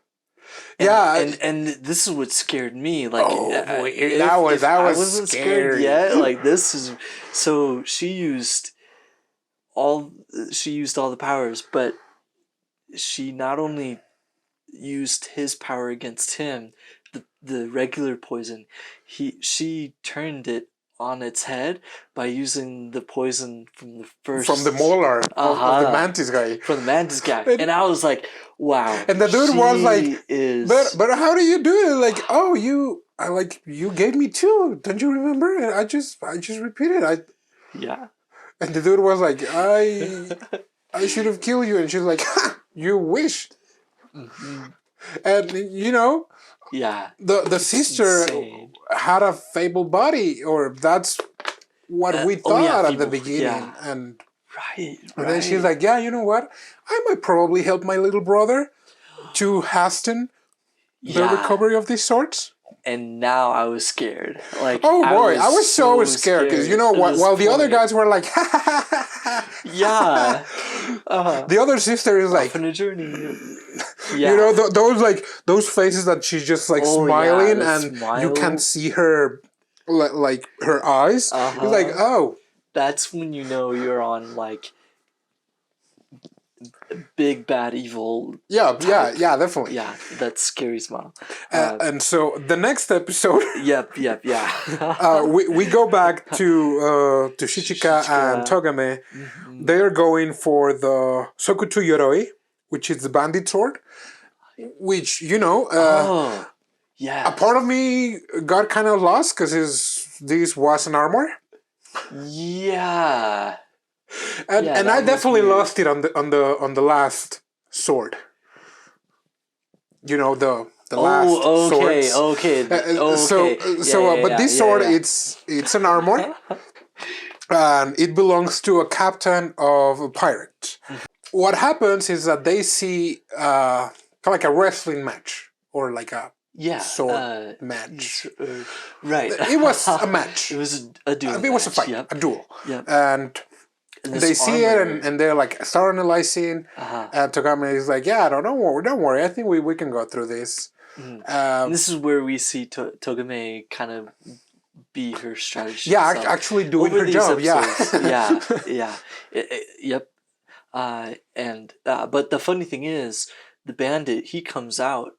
[SPEAKER 2] this is what scared me. Like,
[SPEAKER 1] that was
[SPEAKER 2] I wasn't
[SPEAKER 1] scary.
[SPEAKER 2] scared yet. Like, this is so she used all the powers, but she not only used his power against him, the regular poison. She turned it on its head by using the poison from the molar
[SPEAKER 1] of the Mantis guy.
[SPEAKER 2] From the Mantis guy. And I was like, wow.
[SPEAKER 1] And the dude was like, but how do you do it? Like, oh, you gave me 2. Don't you remember? And I just repeated.
[SPEAKER 2] Yeah.
[SPEAKER 1] And the dude was like, I should have killed you. And she's like, ha, you wished.
[SPEAKER 2] Mm-hmm.
[SPEAKER 1] And
[SPEAKER 2] yeah,
[SPEAKER 1] the sister had a fabled body, or that's what we thought at the beginning.
[SPEAKER 2] Yeah.
[SPEAKER 1] And
[SPEAKER 2] right.
[SPEAKER 1] then she's like, yeah, you know what? I might probably help my little brother to hasten the recovery of these sorts.
[SPEAKER 2] And now I was scared. Like,
[SPEAKER 1] oh boy, I was so scared because while the other guys were like,
[SPEAKER 2] yeah,
[SPEAKER 1] the other sister is like,
[SPEAKER 2] on a journey.
[SPEAKER 1] Yeah. Those faces that she's just like smiling, and you can't see her like her eyes. It's like, oh,
[SPEAKER 2] that's when you're on like big bad evil.
[SPEAKER 1] Yeah, definitely.
[SPEAKER 2] Yeah, that's scary smile.
[SPEAKER 1] And so the next episode.
[SPEAKER 2] Yep.
[SPEAKER 1] We go back to Shichika and Togame. Mm-hmm. They are going for the Zokutō Yoroi, which is the bandit sword. which
[SPEAKER 2] yeah.
[SPEAKER 1] a part of me got kind of lost because this was an armor.
[SPEAKER 2] Yeah.
[SPEAKER 1] And I definitely lost it on the last sword. The last swords.
[SPEAKER 2] Okay.
[SPEAKER 1] But this sword, it's an armor, and it belongs to a captain of a pirate. What happens is that they see kind of like a wrestling match or like a sword match.
[SPEAKER 2] Right.
[SPEAKER 1] It was a match.
[SPEAKER 2] It was a duel.
[SPEAKER 1] It was a fight,
[SPEAKER 2] a
[SPEAKER 1] duel.
[SPEAKER 2] Yep.
[SPEAKER 1] And they see it and they're like start analyzing. And Togame is like, yeah, don't worry. I think we can go through this.
[SPEAKER 2] And this is where we see Togame kind of be her strategy.
[SPEAKER 1] Yeah, actually doing her job.
[SPEAKER 2] Episodes. Yeah. Yep. But the funny thing is, the bandit, he comes out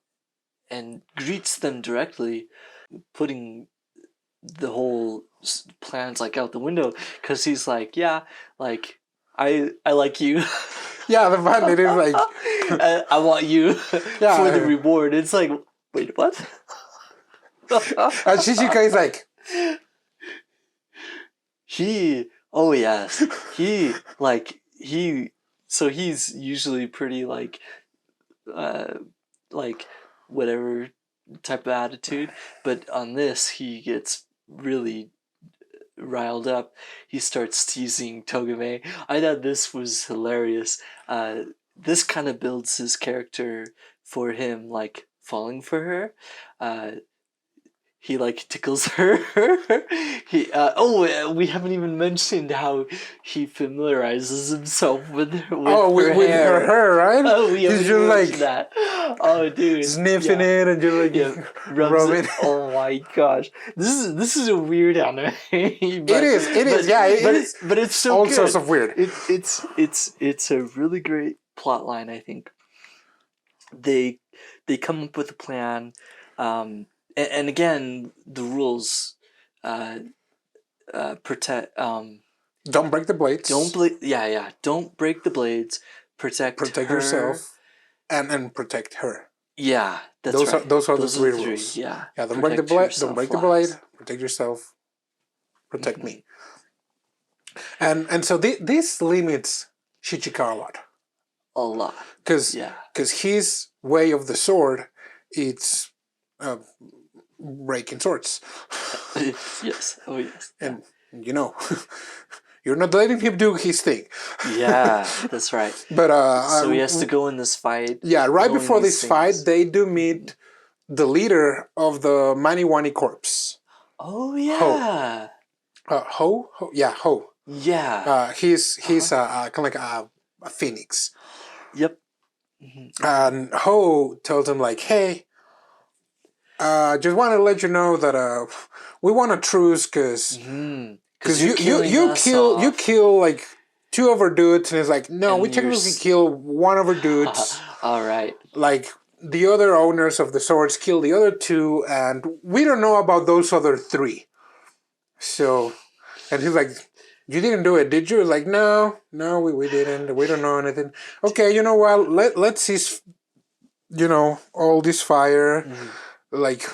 [SPEAKER 2] and greets them directly, putting the whole plans like out the window, because he's like, yeah, like I like you.
[SPEAKER 1] Yeah, the bandit is like,
[SPEAKER 2] I want you for the reward. It's like, wait, what?
[SPEAKER 1] And Shichika is like,
[SPEAKER 2] so he's usually pretty like whatever type of attitude, but on this he gets really riled up. He starts teasing Togame. I thought this was hilarious. This kind of builds his character for him, like falling for her. He like tickles her. We haven't even mentioned how he familiarizes himself with her
[SPEAKER 1] hair, right?
[SPEAKER 2] Oh, we haven't even
[SPEAKER 1] like
[SPEAKER 2] mentioned that. Oh, dude,
[SPEAKER 1] sniffing it and just like rub it.
[SPEAKER 2] Oh my gosh, this is a weird anime.
[SPEAKER 1] It is.
[SPEAKER 2] But it's so
[SPEAKER 1] all
[SPEAKER 2] good.
[SPEAKER 1] sorts of weird.
[SPEAKER 2] It's a really great plot line. I think they come up with a plan. And again, the rules protect.
[SPEAKER 1] Don't break the blades.
[SPEAKER 2] Don't break the blades. Protect
[SPEAKER 1] yourself, and protect her.
[SPEAKER 2] Yeah, that's right.
[SPEAKER 1] Those are the three rules.
[SPEAKER 2] Yeah.
[SPEAKER 1] Don't break the blade. Don't break the blade. Protect yourself. Protect me. And so this limits Shichika a lot.
[SPEAKER 2] A lot.
[SPEAKER 1] Because his way of the sword, it's breaking swords.
[SPEAKER 2] Yes. Oh, yes.
[SPEAKER 1] And, you're not letting him do his thing.
[SPEAKER 2] Yeah, that's right.
[SPEAKER 1] But
[SPEAKER 2] so he has to go in this fight.
[SPEAKER 1] Yeah, right before this fight, they do meet the leader of the Maniwani Corps.
[SPEAKER 2] Oh, yeah.
[SPEAKER 1] Ho? Yeah, Ho.
[SPEAKER 2] Yeah.
[SPEAKER 1] He's kind of like a phoenix.
[SPEAKER 2] Yep.
[SPEAKER 1] And Ho tells him like, hey, just want to let you know that we want a truce because you kill like 2 of our dudes, and it's like, no, we technically kill 1 of our dudes.
[SPEAKER 2] All right.
[SPEAKER 1] Like the other owners of the swords kill the other 2, and we don't know about those other 3. So, and he's like, you didn't do it, did you? Like, no, we didn't. We don't know anything. Okay, you know what? Let's cease, all this fire. Like,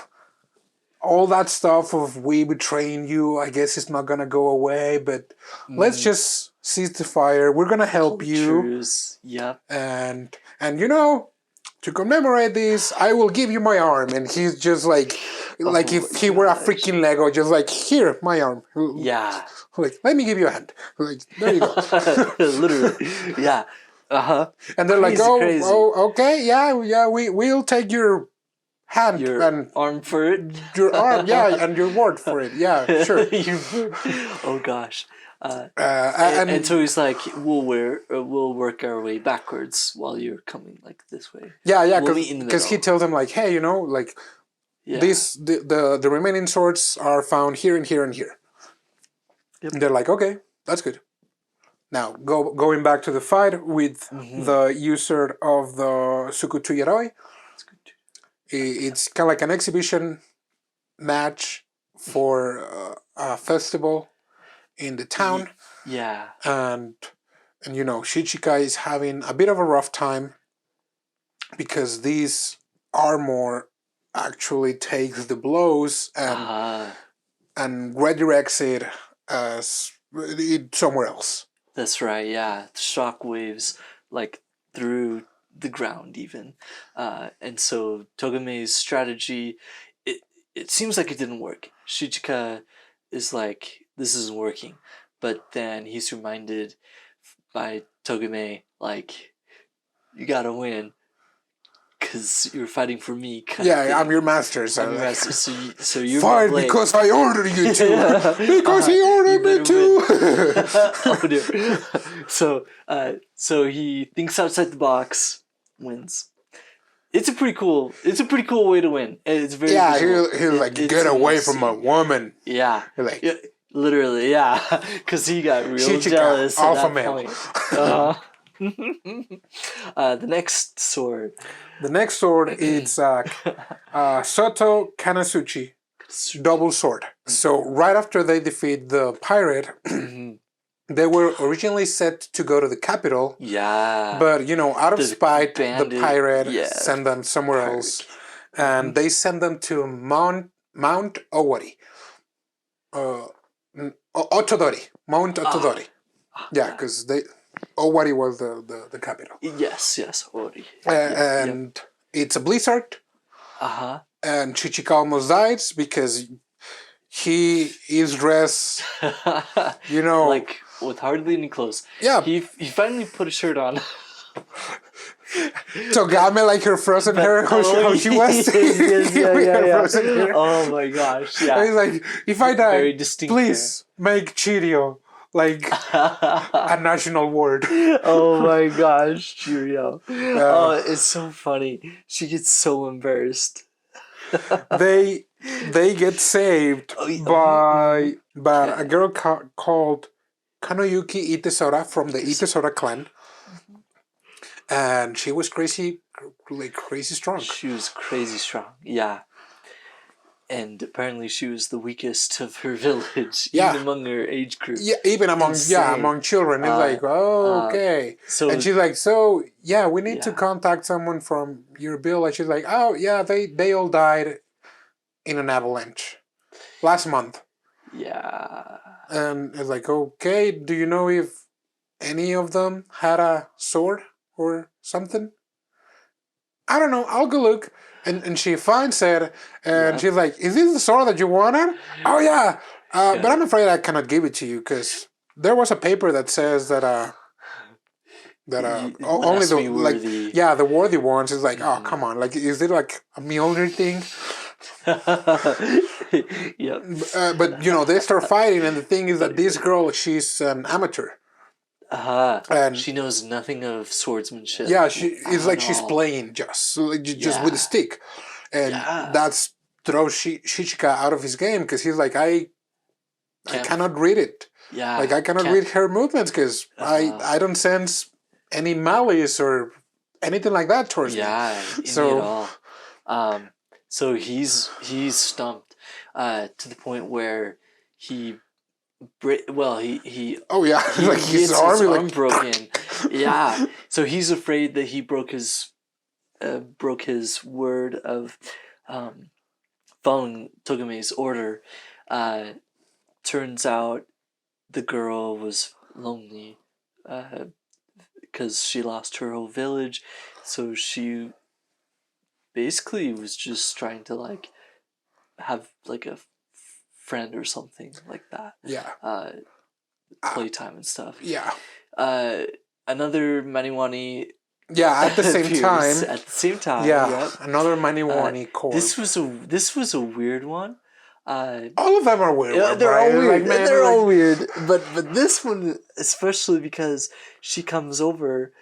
[SPEAKER 1] all that stuff of we betraying you, I guess it's not going to go away, but let's just cease the fire. We're going to help you.
[SPEAKER 2] Truce. Yep.
[SPEAKER 1] And to commemorate this, I will give you my arm. And he's just like if he were a freaking Lego, just like, here, my arm.
[SPEAKER 2] Yeah.
[SPEAKER 1] Like, let me give you a hand. Like, there you go.
[SPEAKER 2] Literally. Yeah.
[SPEAKER 1] And they're
[SPEAKER 2] crazy,
[SPEAKER 1] like,
[SPEAKER 2] crazy.
[SPEAKER 1] Okay, yeah, we'll take your hand and
[SPEAKER 2] arm for it.
[SPEAKER 1] Your arm, yeah, and your word for it, yeah, sure.
[SPEAKER 2] Oh gosh. And so he's like, we'll work our way backwards while you're coming like this way.
[SPEAKER 1] Yeah, because he tells them like, hey, the remaining swords are found here and here and here. Yep. And they're like, okay, that's good. Now going back to the fight with the user of the Zokutō Yoroi. It's kind of like an exhibition match for a festival in the town.
[SPEAKER 2] Yeah.
[SPEAKER 1] And Shichika is having a bit of a rough time because this armor actually takes the blows and redirects it as somewhere else.
[SPEAKER 2] That's right, yeah. Shock waves, like, through the ground, even. And so Togame's strategy, it seems like it didn't work. Shichika is like, this isn't working. But then he's reminded by Togame, like, you gotta win. Because you're fighting for me.
[SPEAKER 1] I'm your master. So
[SPEAKER 2] I'm your master. So you're
[SPEAKER 1] fight because I ordered you to. Because he ordered me to.
[SPEAKER 2] Oh dear. So he thinks outside the box, wins. It's a pretty cool way to win. It's very
[SPEAKER 1] he'll like get away from a woman.
[SPEAKER 2] Yeah.
[SPEAKER 1] Like,
[SPEAKER 2] literally, yeah. Because he got real
[SPEAKER 1] Shichika,
[SPEAKER 2] jealous at
[SPEAKER 1] alpha
[SPEAKER 2] that
[SPEAKER 1] male.
[SPEAKER 2] point. The next sword.
[SPEAKER 1] The next sword is Sōtō Kanazuchi, double sword. So right after they defeat the pirate, they were originally set to go to the capital.
[SPEAKER 2] Yeah.
[SPEAKER 1] But, out of spite,
[SPEAKER 2] bandit,
[SPEAKER 1] the pirate sent them somewhere else. And they sent them to Mount Owari. Otodori. Mount Otodori. Yeah, because Owari was the capital.
[SPEAKER 2] Yes, Owari.
[SPEAKER 1] And it's a blizzard. And Shichika almost dies because he is dressed,
[SPEAKER 2] like with hardly any clothes.
[SPEAKER 1] Yeah.
[SPEAKER 2] He finally put a shirt on.
[SPEAKER 1] Togame, like her frozen hair, how she was.
[SPEAKER 2] Yeah. Oh my gosh, yeah.
[SPEAKER 1] He's like, if I die,
[SPEAKER 2] very distinct
[SPEAKER 1] please make Chirio like a national word.
[SPEAKER 2] Oh my gosh, Chirio. Oh, it's so funny. She gets so embarrassed.
[SPEAKER 1] They get saved by a girl called Kanoyuki Itesora from the Itesora clan. And she was crazy strong.
[SPEAKER 2] She was crazy strong, yeah. And apparently she was the weakest of her village, even among her age group.
[SPEAKER 1] Yeah, even among children. It's like, okay. And she's like, we need to contact someone from your village. She's like, they all died in an avalanche last month.
[SPEAKER 2] Yeah.
[SPEAKER 1] And it's like, okay, do you know if any of them had a sword or something? I don't know. I'll go look. And she finds it, and she's like, is this the sword that you wanted? Oh, yeah. But I'm afraid I cannot give it to you, because there was a paper that says that only the worthy ones. Is like, oh, come on. Like, is it like a Mjolnir thing?
[SPEAKER 2] Yep.
[SPEAKER 1] But, they start fighting, and the thing is that this girl, she's an amateur.
[SPEAKER 2] And she knows nothing of swordsmanship.
[SPEAKER 1] Yeah, it's like she's playing just with a stick, and that's throws Shichika out of his game, because he's like, I cannot read it.
[SPEAKER 2] Yeah,
[SPEAKER 1] like I cannot read her movements, because I don't sense any malice or anything like that towards me.
[SPEAKER 2] Yeah, so so he's stumped to the point where he.
[SPEAKER 1] His arm
[SPEAKER 2] broken. Yeah, so he's afraid that he broke his word of following Togame's order. Turns out the girl was lonely because she lost her whole village, so she basically was just trying to have a friend or something like that.
[SPEAKER 1] Yeah.
[SPEAKER 2] Playtime and stuff.
[SPEAKER 1] Yeah.
[SPEAKER 2] Another Maniwani.
[SPEAKER 1] Yeah, at the same time.
[SPEAKER 2] At the same time.
[SPEAKER 1] Yeah.
[SPEAKER 2] Yep.
[SPEAKER 1] Another Maniwani core.
[SPEAKER 2] This was a weird one.
[SPEAKER 1] All of them are weird.
[SPEAKER 2] Yeah, they're all weird. They're all weird. But this one especially, because she comes over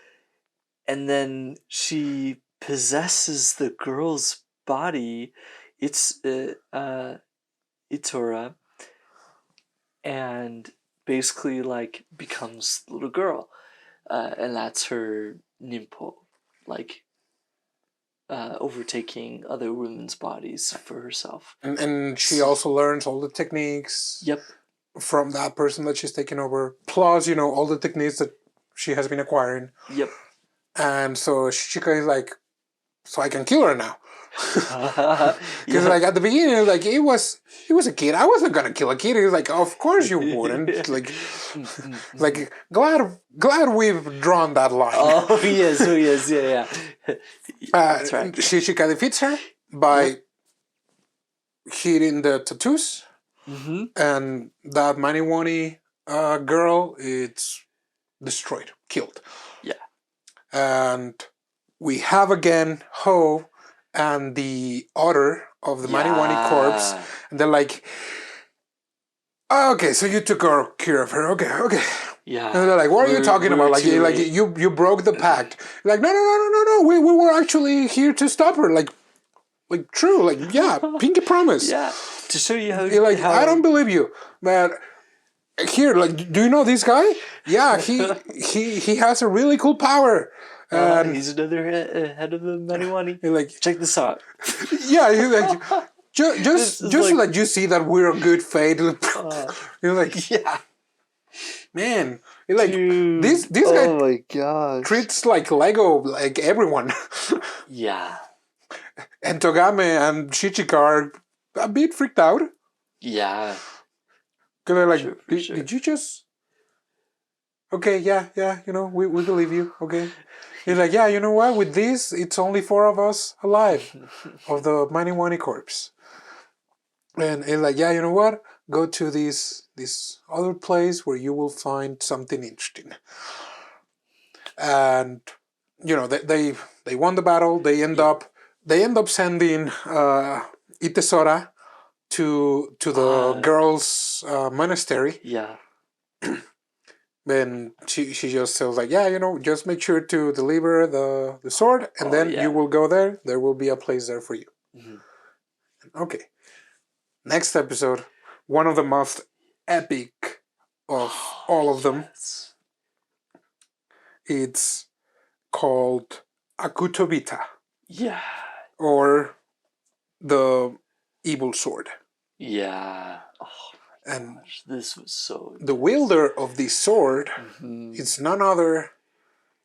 [SPEAKER 2] and then she possesses the girl's body. It's Itora, and basically becomes the little girl, and that's her Nimpo, overtaking other women's bodies for herself.
[SPEAKER 1] And she also learns all the techniques.
[SPEAKER 2] Yep.
[SPEAKER 1] From that person that she's taken over, plus all the techniques that she has been acquiring.
[SPEAKER 2] Yep.
[SPEAKER 1] And so Shichika is like, so I can kill her now. Because like at the beginning, like it was a kid. I wasn't gonna kill a kid. He was like, of course you wouldn't. Like glad we've drawn that line.
[SPEAKER 2] Oh yes, yeah. That's right.
[SPEAKER 1] Shichika defeats her by hitting the tattoos, and that Maniwani girl, it's destroyed, killed.
[SPEAKER 2] Yeah.
[SPEAKER 1] And we have again Ho and the otter of the Maniwani corpse, and they're like, okay, so you took care of her, okay.
[SPEAKER 2] Yeah.
[SPEAKER 1] And they're like, what are you talking about? Like you broke the pact. Like, no. We were actually here to stop her. Like true. Like, yeah, pinky promise.
[SPEAKER 2] Yeah. To show you how.
[SPEAKER 1] You're like, I don't believe you, but here, like, do you know this guy? Yeah, he has a really cool power.
[SPEAKER 2] He's another head of the Maniwani.
[SPEAKER 1] You're like,
[SPEAKER 2] check this out.
[SPEAKER 1] Yeah, he's like, just like, so that you see that we're a good fate. You're like, yeah. Man, like
[SPEAKER 2] Dude.
[SPEAKER 1] this guy
[SPEAKER 2] oh my gosh.
[SPEAKER 1] treats like Lego like everyone.
[SPEAKER 2] Yeah.
[SPEAKER 1] And Togame and Shichika are a bit freaked out.
[SPEAKER 2] Yeah.
[SPEAKER 1] Because they're like,
[SPEAKER 2] Sure.
[SPEAKER 1] Did you just... Okay, yeah, we believe you, okay. He's like, yeah, you know what, with this, it's only 4 of us alive of the Maniwani corpse. And he's like, yeah, you know what, go to this other place where you will find something interesting. And, they won the battle, they end up sending Itesora to the girls' monastery.
[SPEAKER 2] Yeah.
[SPEAKER 1] Then she just tells like, yeah, just make sure to deliver the sword, and then you will go there. There will be a place there for you. Okay. Next episode, one of the most epic of all of them.
[SPEAKER 2] Yes.
[SPEAKER 1] It's called Akutō Bita.
[SPEAKER 2] Yeah.
[SPEAKER 1] Or the evil sword.
[SPEAKER 2] Yeah. Oh my
[SPEAKER 1] and
[SPEAKER 2] gosh, this was so
[SPEAKER 1] the wielder of this sword is none other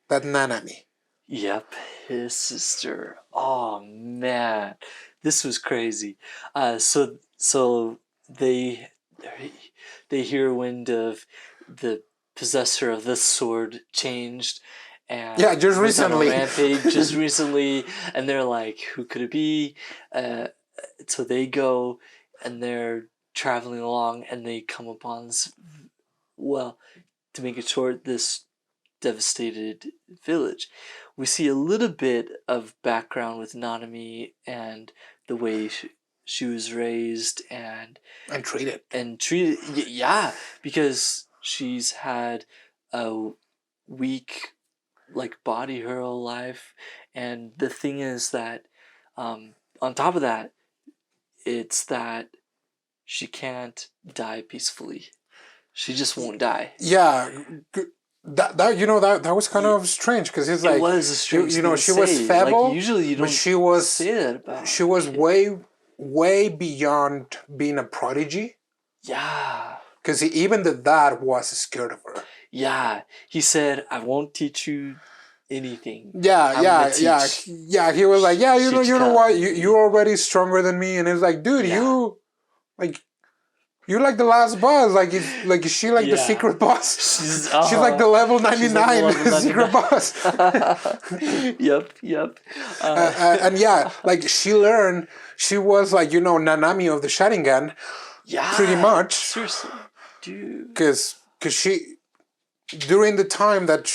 [SPEAKER 1] than Nanami.
[SPEAKER 2] Yep, his sister. Oh man, this was crazy. So they hear wind of the possessor of this sword changed, and
[SPEAKER 1] just recently,
[SPEAKER 2] on a rampage just recently, and they're like, who could it be? So they go and they're traveling along, and they come upon this. Well, to make it short, this devastated village. We see a little bit of background with Nanami and the way she was raised and
[SPEAKER 1] treated.
[SPEAKER 2] Yeah, because she's had a weak body her whole life, and the thing is that on top of that, it's that she can't die peacefully. She just won't die.
[SPEAKER 1] Yeah. That was kind of strange, because it's like,
[SPEAKER 2] it was a strange thing
[SPEAKER 1] she was feeble,
[SPEAKER 2] usually you don't
[SPEAKER 1] but she was
[SPEAKER 2] say that about.
[SPEAKER 1] She was way beyond being a prodigy.
[SPEAKER 2] Yeah.
[SPEAKER 1] Because even the dad was scared of her.
[SPEAKER 2] Yeah. He said, I won't teach you anything.
[SPEAKER 1] Yeah. He was like, yeah, you know what? You're already stronger than me. And it's like, dude, you're like the last boss. Is she the secret boss? She's like the level 99 secret boss.
[SPEAKER 2] Yep.
[SPEAKER 1] And she learned, she was Nanami of the Sharingan.
[SPEAKER 2] Yeah.
[SPEAKER 1] Pretty much.
[SPEAKER 2] Seriously. Dude.
[SPEAKER 1] Because she, during the time that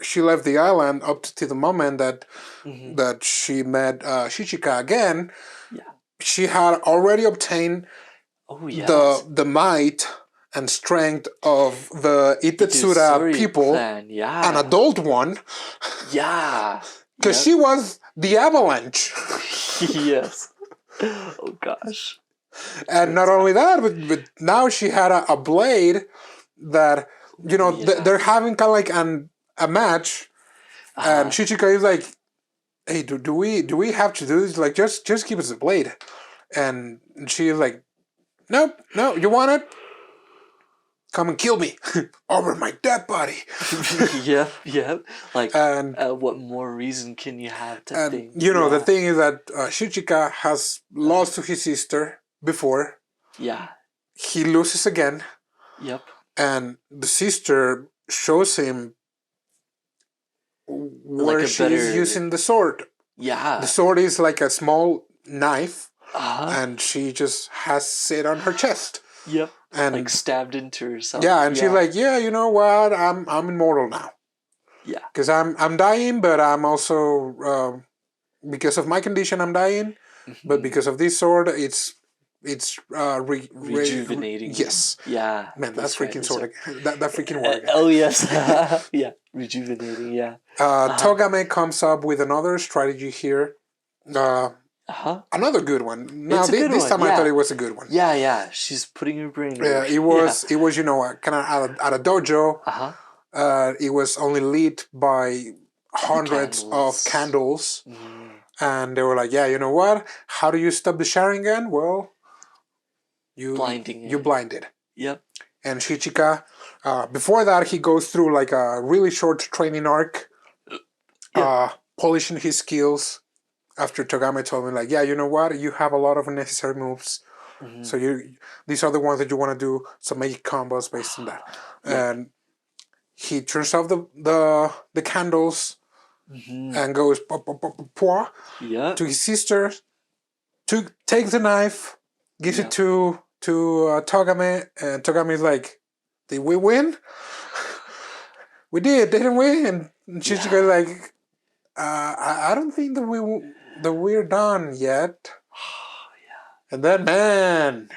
[SPEAKER 1] she left the island up to the moment that she met Shichika again, she had already obtained the might and strength of the Itetsura people,
[SPEAKER 2] clan,
[SPEAKER 1] an adult one.
[SPEAKER 2] Yeah.
[SPEAKER 1] Because she was the Avalanche.
[SPEAKER 2] Yes. Oh gosh.
[SPEAKER 1] And not only that, but now she had a blade that, they're having kind of a match, and Shichika is like, hey, do we have to do this? Just give us the blade. And she is like, nope, no, you want it? come and kill me over my dead body.
[SPEAKER 2] Yep. Like,
[SPEAKER 1] And
[SPEAKER 2] what more reason can you have to
[SPEAKER 1] and
[SPEAKER 2] think?
[SPEAKER 1] you know, the thing is that Shichika has lost to his sister before.
[SPEAKER 2] Yeah.
[SPEAKER 1] He loses again,
[SPEAKER 2] Yep.
[SPEAKER 1] and the sister shows him where
[SPEAKER 2] Like a
[SPEAKER 1] she is
[SPEAKER 2] better-
[SPEAKER 1] using the sword.
[SPEAKER 2] Yeah.
[SPEAKER 1] The sword is like a small knife,
[SPEAKER 2] Uh-huh.
[SPEAKER 1] and she just has it on her chest.
[SPEAKER 2] Yep.
[SPEAKER 1] And
[SPEAKER 2] Like stabbed into herself.
[SPEAKER 1] yeah, and she's like, yeah, you know what? I'm immortal now.
[SPEAKER 2] Yeah.
[SPEAKER 1] Because I'm dying, but I'm also because of my condition I'm dying, but because of this sword, it's
[SPEAKER 2] Rejuvenating.
[SPEAKER 1] yes,
[SPEAKER 2] Yeah.
[SPEAKER 1] man,
[SPEAKER 2] that's
[SPEAKER 1] that freaking
[SPEAKER 2] right,
[SPEAKER 1] sword, that freaking word again.
[SPEAKER 2] Oh yes. Yeah. Rejuvenating. Yeah.
[SPEAKER 1] Togame comes up with another strategy here. Another good one. Now
[SPEAKER 2] It's a good
[SPEAKER 1] this
[SPEAKER 2] one,
[SPEAKER 1] time I
[SPEAKER 2] yeah.
[SPEAKER 1] thought it was a good one.
[SPEAKER 2] Yeah. She's putting her brain.
[SPEAKER 1] Yeah, it was you know kind of at a dojo. It was only lit by hundreds of candles. And they were like, yeah, you know what? How do you stop the Sharingan? Well, you blind it.
[SPEAKER 2] Yep.
[SPEAKER 1] And Shichika, before that, he goes through like a really short training arc, polishing his skills. After Togame told me, like, yeah, you know what? You have a lot of unnecessary moves. So these are the ones that you want to do. So make combos based on that. And he turns off the candles and goes to his sister, takes the knife, gives it to Togame, and Togame is like, did we win? We did, didn't we? And Shichika is like, I don't think that we're done yet. And then, man,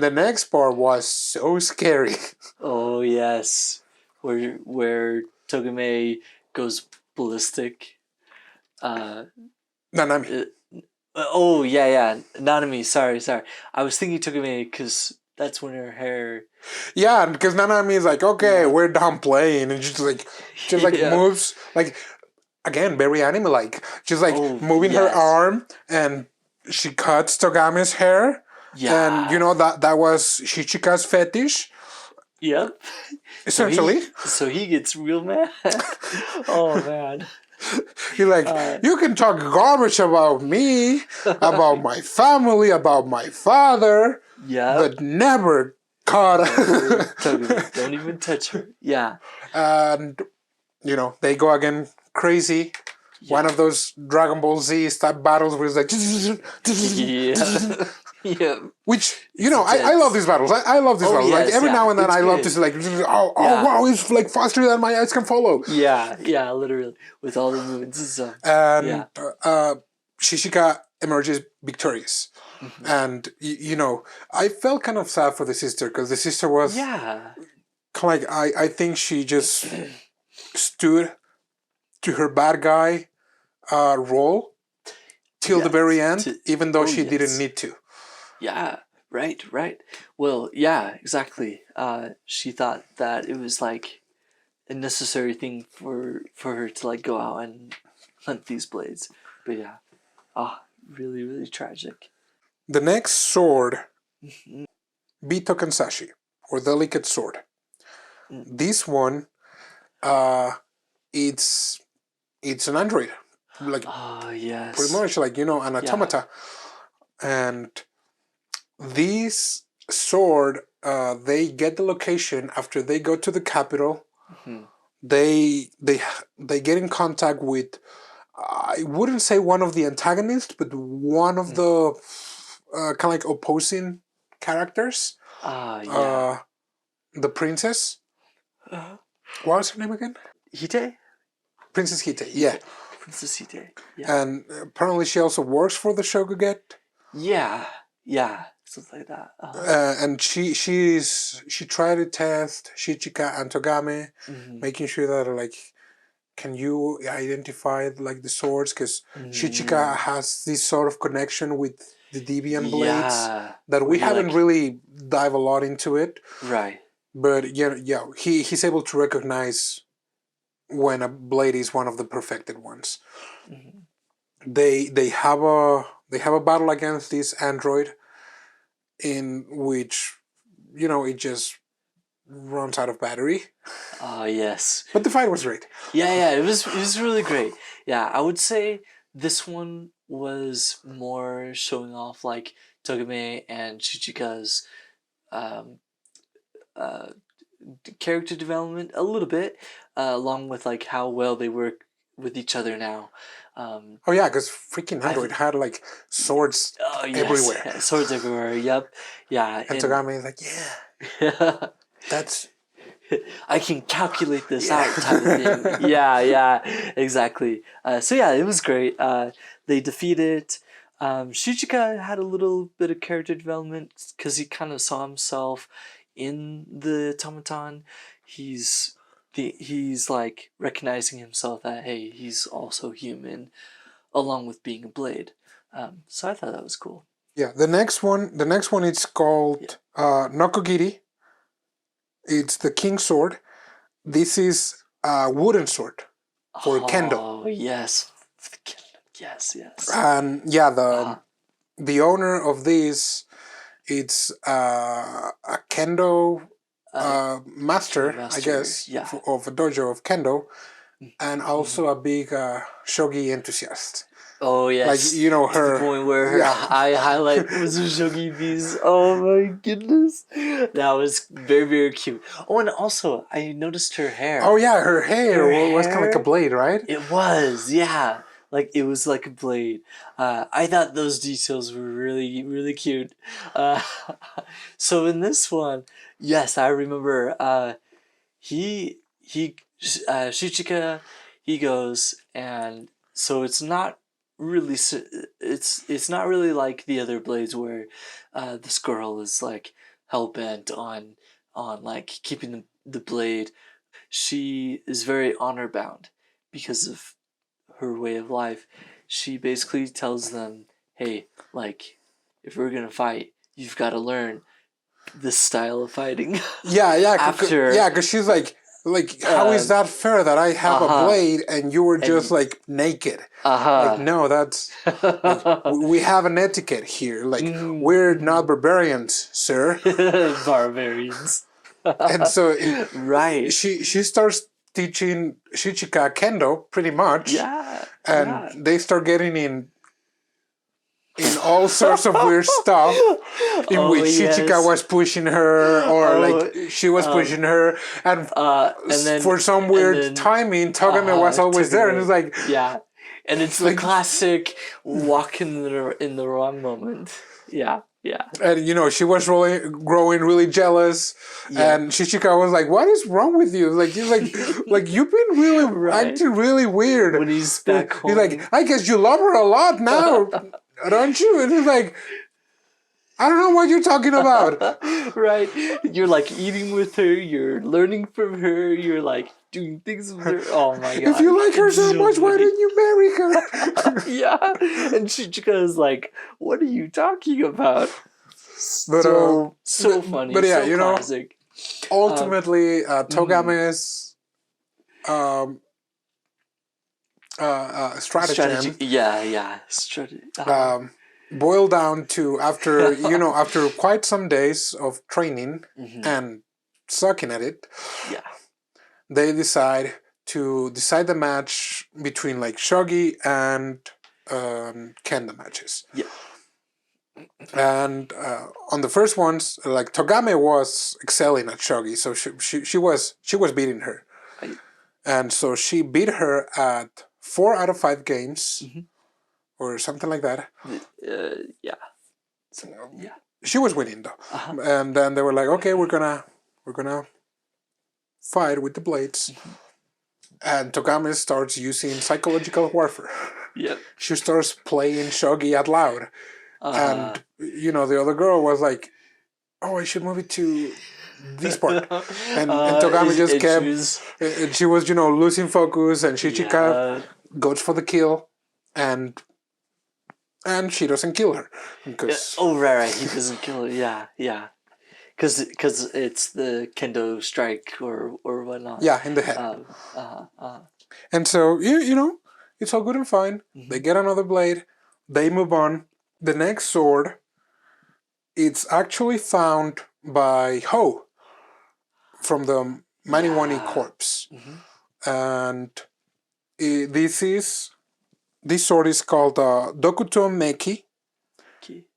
[SPEAKER 1] the next part was so scary.
[SPEAKER 2] Oh yes, where Togame goes ballistic.
[SPEAKER 1] Nanami.
[SPEAKER 2] Oh yeah. Nanami. Sorry. I was thinking Togame because that's when her hair.
[SPEAKER 1] Yeah, because Nanami is like, okay, we're done playing, and just like moves like. Again, very anime-like. She's like moving her arm, and she cuts Togame's hair. Yeah. And you know that was Shichika's fetish.
[SPEAKER 2] Yep.
[SPEAKER 1] Essentially.
[SPEAKER 2] So he gets real mad. Oh man.
[SPEAKER 1] He's like, you can talk garbage about me, about my family, about my father. Yeah. But never cut.
[SPEAKER 2] Don't even touch her. Yeah.
[SPEAKER 1] And you know, they go again. Crazy, one of those Dragon Ball Z type battles where it's like, which you know, I love these battles. I love these battles. Like every now and then, I love to see like, wow, it's like faster than my eyes can follow.
[SPEAKER 2] Yeah, literally with all the movements and stuff.
[SPEAKER 1] And Shichika emerges victorious, and you know, I felt kind of sad for the sister because the sister was kind of like I think she just stood to her bad guy role till the very end, even though she didn't need to.
[SPEAKER 2] Yeah, right. Well, yeah, exactly. She thought that it was like a necessary thing for her to like go out and hunt these blades. But yeah, really, really tragic.
[SPEAKER 1] The next sword, Bitō Kanzashi, or Delicate Sword. This one, it's an android, like pretty much like, you know, an automata. And this sword, they get the location after they go to the capital. They get in contact with, I wouldn't say one of the antagonists, but one of the kind of like opposing characters. The princess. What was her name again?
[SPEAKER 2] Hite?
[SPEAKER 1] Princess Hite, yeah.
[SPEAKER 2] Princess Hite, yeah.
[SPEAKER 1] And apparently she also works for the Shogunate.
[SPEAKER 2] Yeah, something like that.
[SPEAKER 1] And she tried to test Shichika and Togame, making sure that like, can you identify like the swords? Because Shichika has this sort of connection with the deviant blades that we haven't really dive a lot into it.
[SPEAKER 2] Right.
[SPEAKER 1] But he's able to recognize when a blade is one of the perfected ones. They have a battle against this android in which, you know, it just runs out of battery.
[SPEAKER 2] Oh, yes.
[SPEAKER 1] But the fight was great.
[SPEAKER 2] Yeah, it was really great. Yeah, I would say this one was more showing off like Togame and Shichika's um, uh, character development a little bit, along with like how well they work with each other now.
[SPEAKER 1] Oh yeah, because freaking Android had like swords everywhere.
[SPEAKER 2] Yeah, swords everywhere. Yep. Yeah.
[SPEAKER 1] And Togame is like, yeah, that's...
[SPEAKER 2] I can calculate this out type of thing. Yeah, exactly. So yeah, it was great. They defeated. Shichika had a little bit of character development because he kind of saw himself in the automaton. He's like recognizing himself that, hey, he's also human, along with being a blade. So I thought that was cool.
[SPEAKER 1] Yeah, the next one is called Nokogiri. It's the King's Sword. This is a wooden sword for kendo.
[SPEAKER 2] Oh yes, yes.
[SPEAKER 1] And yeah, the owner of this, it's a kendo master, I guess, of a dojo of kendo, and also a big shogi enthusiast.
[SPEAKER 2] Oh yes,
[SPEAKER 1] like, you know, her
[SPEAKER 2] to the point where her eye highlight was a shogi piece. Oh my goodness, that was very, very cute. Oh, and also I noticed her hair.
[SPEAKER 1] Oh yeah, her hair was kind of like a blade, right?
[SPEAKER 2] It was, yeah. Like, it was like a blade. I thought those details were really, really cute. So in this one, yes, I remember Shichika, he goes, and so it's not really like the other blades where this girl is like hell-bent on like keeping the blade. She is very honor-bound because of her way of life. She basically tells them, hey, like, if we're gonna fight, you've got to learn this style of fighting.
[SPEAKER 1] Because she's like, how is that fair that I have a blade and you were just like naked? Like, no, that's like, we have an etiquette here. Like, we're not barbarians, sir.
[SPEAKER 2] Barbarians.
[SPEAKER 1] And so
[SPEAKER 2] right,
[SPEAKER 1] she starts teaching Shichika kendo pretty much.
[SPEAKER 2] Yeah.
[SPEAKER 1] And they start getting in all sorts of weird stuff in which Shichika was pushing her, or like she was pushing her, and then, for some weird timing, Togame was always there, and it's like,
[SPEAKER 2] yeah, and it's like the classic walk in the wrong moment. Yeah.
[SPEAKER 1] And you know, she was growing really jealous, and Shichika was like, "What is wrong with you? Like you've been really acting really weird."
[SPEAKER 2] When he's back home,
[SPEAKER 1] he's like, "I guess you love her a lot now, don't you?" And he's like, "I don't know what you're talking about."
[SPEAKER 2] Right? You're like eating with her. You're learning from her. You're like doing things with her. Oh my god!
[SPEAKER 1] If you like her so much, why didn't you marry her?
[SPEAKER 2] Yeah, and Shichika is like, "What are you talking about?"
[SPEAKER 1] But
[SPEAKER 2] so funny.
[SPEAKER 1] But yeah,
[SPEAKER 2] so
[SPEAKER 1] you know,
[SPEAKER 2] classic.
[SPEAKER 1] Ultimately, Togame's stratagem.
[SPEAKER 2] Strategy.
[SPEAKER 1] Boiled down to after quite some days of training and sucking at it.
[SPEAKER 2] Yeah.
[SPEAKER 1] They decide the match between like shogi and kendo matches.
[SPEAKER 2] Yeah.
[SPEAKER 1] And on the first ones, like Togame was excelling at shogi, so she was beating her, and so she beat her at 4 out of 5 games, or something like that.
[SPEAKER 2] Yeah.
[SPEAKER 1] So, yeah. She was winning though, and then they were like, okay, we're gonna fight with the blades. And Togame starts using psychological warfare.
[SPEAKER 2] Yeah.
[SPEAKER 1] She starts playing shogi out loud. And, you know, the other girl was like, oh, I should move it to this part. And Togame just kept... And she was, you know, losing focus, and Shichika goes for the kill, and she doesn't kill her. Because...
[SPEAKER 2] right. He doesn't kill her. Yeah. Because it's the kendo strike or whatnot.
[SPEAKER 1] Yeah, in the head. And so, you know, it's all good and fine. They get another blade. They move on. The next sword, it's actually found by Ho from the Maniwani corpse. And this sword is called Dokutō Mekki,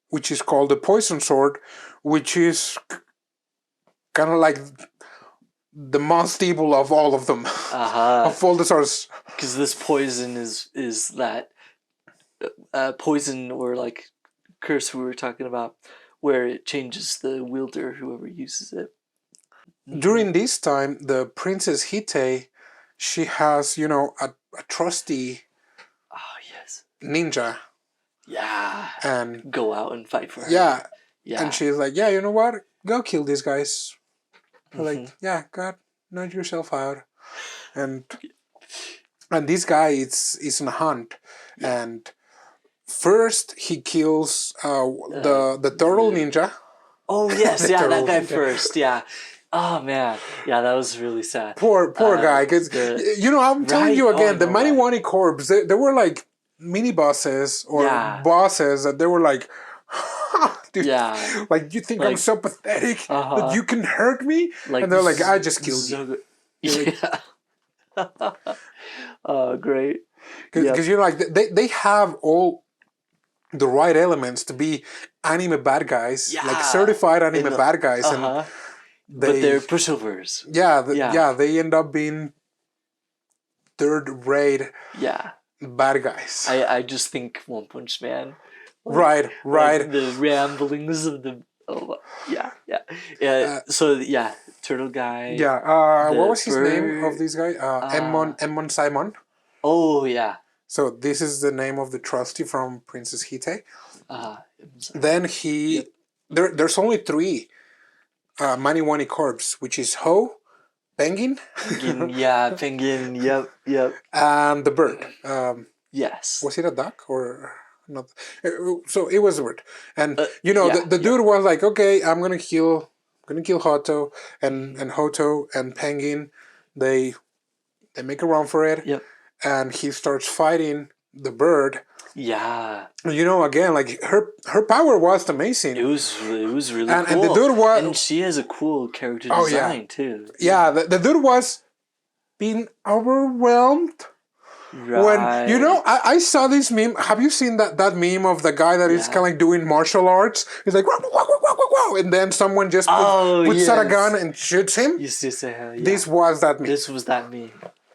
[SPEAKER 1] which is called the poison sword, which is kind of like the most evil of all of them, of all the swords.
[SPEAKER 2] Because this poison is that poison or like curse we were talking about, where it changes the wielder, whoever uses it.
[SPEAKER 1] During this time, the Princess Hite, she has, you know, a trusty ninja.
[SPEAKER 2] Yeah.
[SPEAKER 1] And
[SPEAKER 2] go out and fight for her.
[SPEAKER 1] Yeah. And she's like, yeah, you know what? Go kill these guys. Like, yeah, God, knock yourself out. And this guy is in a hunt. And first he kills the turtle ninja.
[SPEAKER 2] Oh yes, yeah, that guy first, yeah. Oh man, yeah, that was really sad.
[SPEAKER 1] Poor guy, because you know, I'm telling you again, the Maniwani Corps, they were like mini bosses or bosses that they were like, dude, like, you think like, I'm so pathetic that you can hurt me? Like, and they're like, I just killed you.
[SPEAKER 2] Yeah. Oh, great.
[SPEAKER 1] Because you're like, they have all the right elements to be anime bad guys, like certified anime bad guys, and
[SPEAKER 2] but they're pushovers.
[SPEAKER 1] Yeah, they end up being third-rate bad guys.
[SPEAKER 2] I just think One Punch Man.
[SPEAKER 1] Right.
[SPEAKER 2] Like the ramblings of the so turtle guy.
[SPEAKER 1] What was his name of this guy? Emmon Simon.
[SPEAKER 2] Oh yeah.
[SPEAKER 1] So this is the name of the trusty from Princess Hite. Then there's only 3 Maniwani corpse, which is Ho, Penguin.
[SPEAKER 2] Penguin, yep.
[SPEAKER 1] And the bird.
[SPEAKER 2] Yes.
[SPEAKER 1] Was it a duck or not? So it was a bird. And you know, the dude was like, okay, I'm gonna kill Hoto and Hoto and Penguin. They make a run for it.
[SPEAKER 2] Yep.
[SPEAKER 1] And he starts fighting the bird.
[SPEAKER 2] Yeah.
[SPEAKER 1] You know, again, like her power was amazing.
[SPEAKER 2] It was really cool.
[SPEAKER 1] And the dude was,
[SPEAKER 2] and she has a cool character design too.
[SPEAKER 1] Yeah, the dude was being overwhelmed.
[SPEAKER 2] Right.
[SPEAKER 1] When, you know, I saw this meme. Have you seen that meme of the guy that is kind of like doing martial arts? He's like, wah, and then someone just puts out a gun and shoots him.
[SPEAKER 2] Yes, yeah.
[SPEAKER 1] This was that meme.
[SPEAKER 2] This was that meme.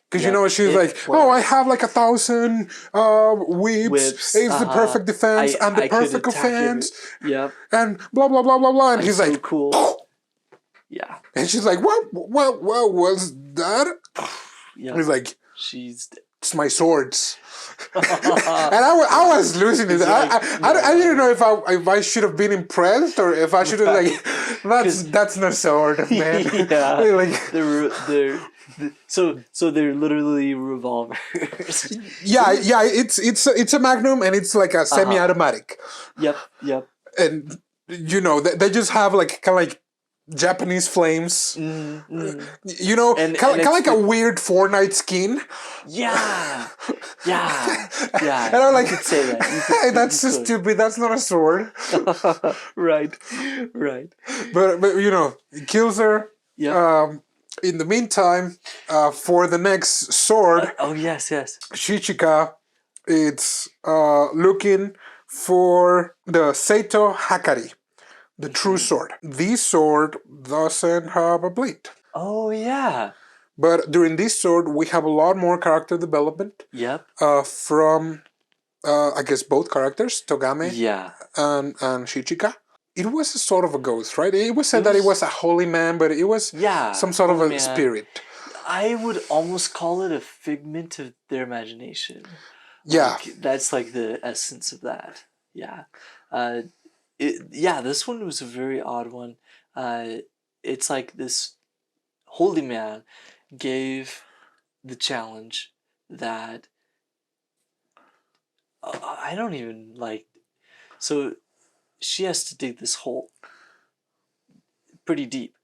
[SPEAKER 1] Because, you know, she's like, I have like 1,000 Weebs. It's the perfect defense and the perfect offense.
[SPEAKER 2] Yep.
[SPEAKER 1] And blah, blah, blah, blah, blah. And he's
[SPEAKER 2] so
[SPEAKER 1] like,
[SPEAKER 2] cool. Yeah.
[SPEAKER 1] And she's like, what was that?
[SPEAKER 2] Yeah.
[SPEAKER 1] He's like, it's my swords. And I was losing it. I didn't know if I should have been impressed or if I should have like, that's not a sword, man.
[SPEAKER 2] Like, so they're literally revolvers.
[SPEAKER 1] It's a Magnum and it's like a semi-automatic.
[SPEAKER 2] Yep.
[SPEAKER 1] And you know they just have like kind of like Japanese flames. You know, kind of like a weird Fortnite skin.
[SPEAKER 2] Yeah.
[SPEAKER 1] And I'm like,
[SPEAKER 2] say that.
[SPEAKER 1] That's so stupid. That's not a sword.
[SPEAKER 2] Right.
[SPEAKER 1] But you know, it kills her.
[SPEAKER 2] Yeah.
[SPEAKER 1] In the meantime, for the next sword,
[SPEAKER 2] yes,
[SPEAKER 1] Shichika, it's looking for the Seitō Hakari, the true sword. This sword doesn't have a blade.
[SPEAKER 2] Oh yeah.
[SPEAKER 1] But during this sword, we have a lot more character development.
[SPEAKER 2] Yep.
[SPEAKER 1] From I guess both characters, Togame. And Shichika. It was a sort of a ghost, right? It was said that it was a holy man, but it was some sort of a spirit.
[SPEAKER 2] I would almost call it a figment of their imagination.
[SPEAKER 1] Yeah.
[SPEAKER 2] Like, that's like the essence of that. Yeah. This one was a very odd one. It's like this holy man gave the challenge that I don't even like. So she has to dig this hole pretty deep,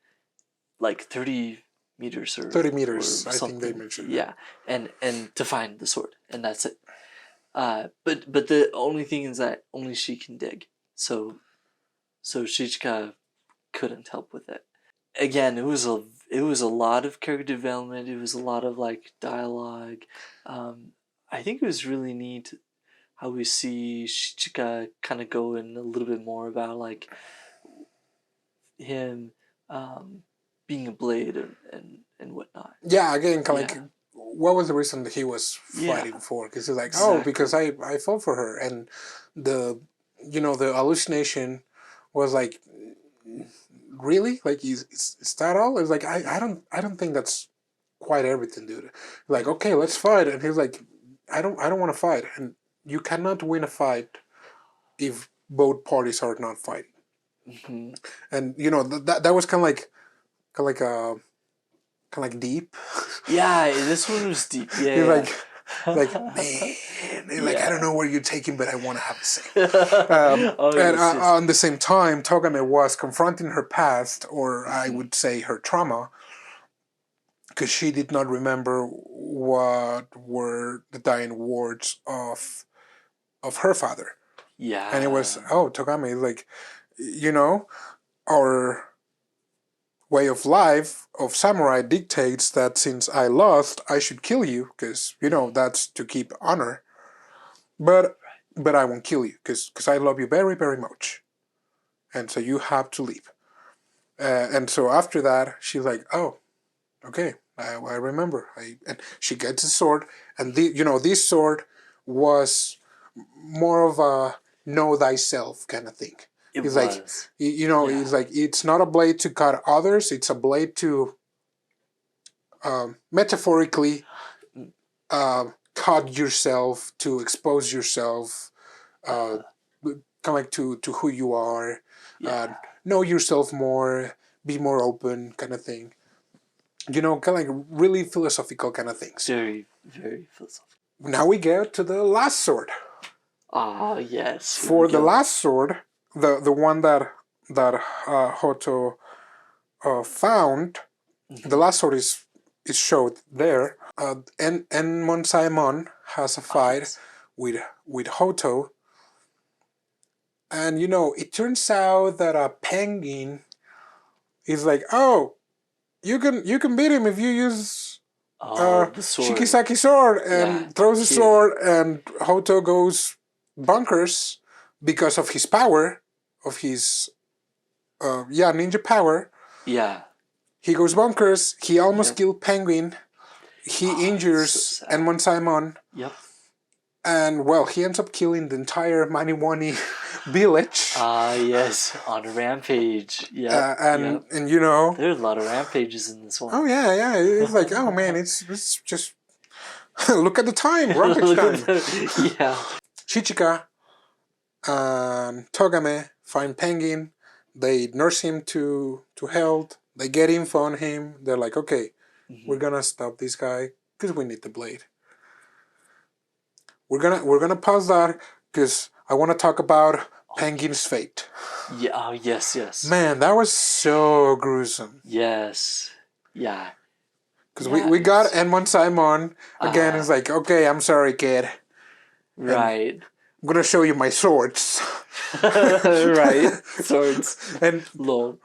[SPEAKER 2] like 30 meters or
[SPEAKER 1] 30 meters, I
[SPEAKER 2] something.
[SPEAKER 1] think they mentioned.
[SPEAKER 2] Yeah, and to find the sword, and that's it. But the only thing is that only she can dig. So Shichika couldn't help with it. Again, it it was a lot of character development. It was a lot of like dialogue. I think it was really neat how we see Shichika kind of go in a little bit more about like him being a blade and whatnot.
[SPEAKER 1] Yeah, again, like, what was the reason that he was fighting for? Because he's like,
[SPEAKER 2] Exactly.
[SPEAKER 1] because I fought for her, and the hallucination was like, really, like, is that all? It's like I don't think that's quite everything, dude. Like, okay, let's fight, and he's like, I don't want to fight, and you cannot win a fight if both parties are not fighting.
[SPEAKER 2] Mm-hmm.
[SPEAKER 1] And that was kind of like deep.
[SPEAKER 2] Yeah, this one was deep. Yeah,
[SPEAKER 1] He's like, man, like, I don't know where you're taking, but I want to have the same. On the same time, Togame was confronting her past, or I would say her trauma, because she did not remember what were the dying words of her father.
[SPEAKER 2] Yeah.
[SPEAKER 1] And it was, Togame, like, our way of life of samurai dictates that since I lost, I should kill you, because, that's to keep honor. But I won't kill you, because I love you very, very much. And so you have to leave. And so after that, she's like, oh, okay, I remember. And she gets a sword, and this sword was more of a know thyself kind of thing. He's like, he's like, it's not a blade to cut others, it's a blade to metaphorically cut yourself, to expose yourself, kind of like to who you are, know yourself more, be more open, kind of thing. Kind of like really philosophical kind of things.
[SPEAKER 2] Very, very philosophical.
[SPEAKER 1] Now we get to the last sword.
[SPEAKER 2] Ah, yes.
[SPEAKER 1] For the last sword, the one that Hoto found, the last sword is showed there. And Monsaemon has a fight with Hoto, and it turns out that a penguin is like, oh, you can beat him if you use
[SPEAKER 2] the sword.
[SPEAKER 1] Shikisaki sword, and throws a sword, and Hoto goes bonkers because of his power, of his ninja power.
[SPEAKER 2] Yeah.
[SPEAKER 1] He goes bonkers. He almost killed Penguin. He injures Enmon-Saemon.
[SPEAKER 2] Yep.
[SPEAKER 1] And, well, he ends up killing the entire Maniwani village.
[SPEAKER 2] Yes, on a rampage. Yeah.
[SPEAKER 1] And there's
[SPEAKER 2] a lot of rampages in this one.
[SPEAKER 1] Oh, yeah. It's like, oh, man, it's just... look at the time. Rampage time.
[SPEAKER 2] Yeah.
[SPEAKER 1] Shichika and Togame find Penguin. They nurse him to health. They get info on him. They're like, okay, we're gonna stop this guy because we need the blade. We're gonna pause that because I want to talk about Penguin's fate.
[SPEAKER 2] Yeah. Oh, yes.
[SPEAKER 1] Man, that was so gruesome.
[SPEAKER 2] Yes. Yeah.
[SPEAKER 1] Because we got Enmon-Saemon again. It's like, okay, I'm sorry, kid.
[SPEAKER 2] Right.
[SPEAKER 1] I'm gonna show you my swords.
[SPEAKER 2] Right. Swords.
[SPEAKER 1] And
[SPEAKER 2] lol.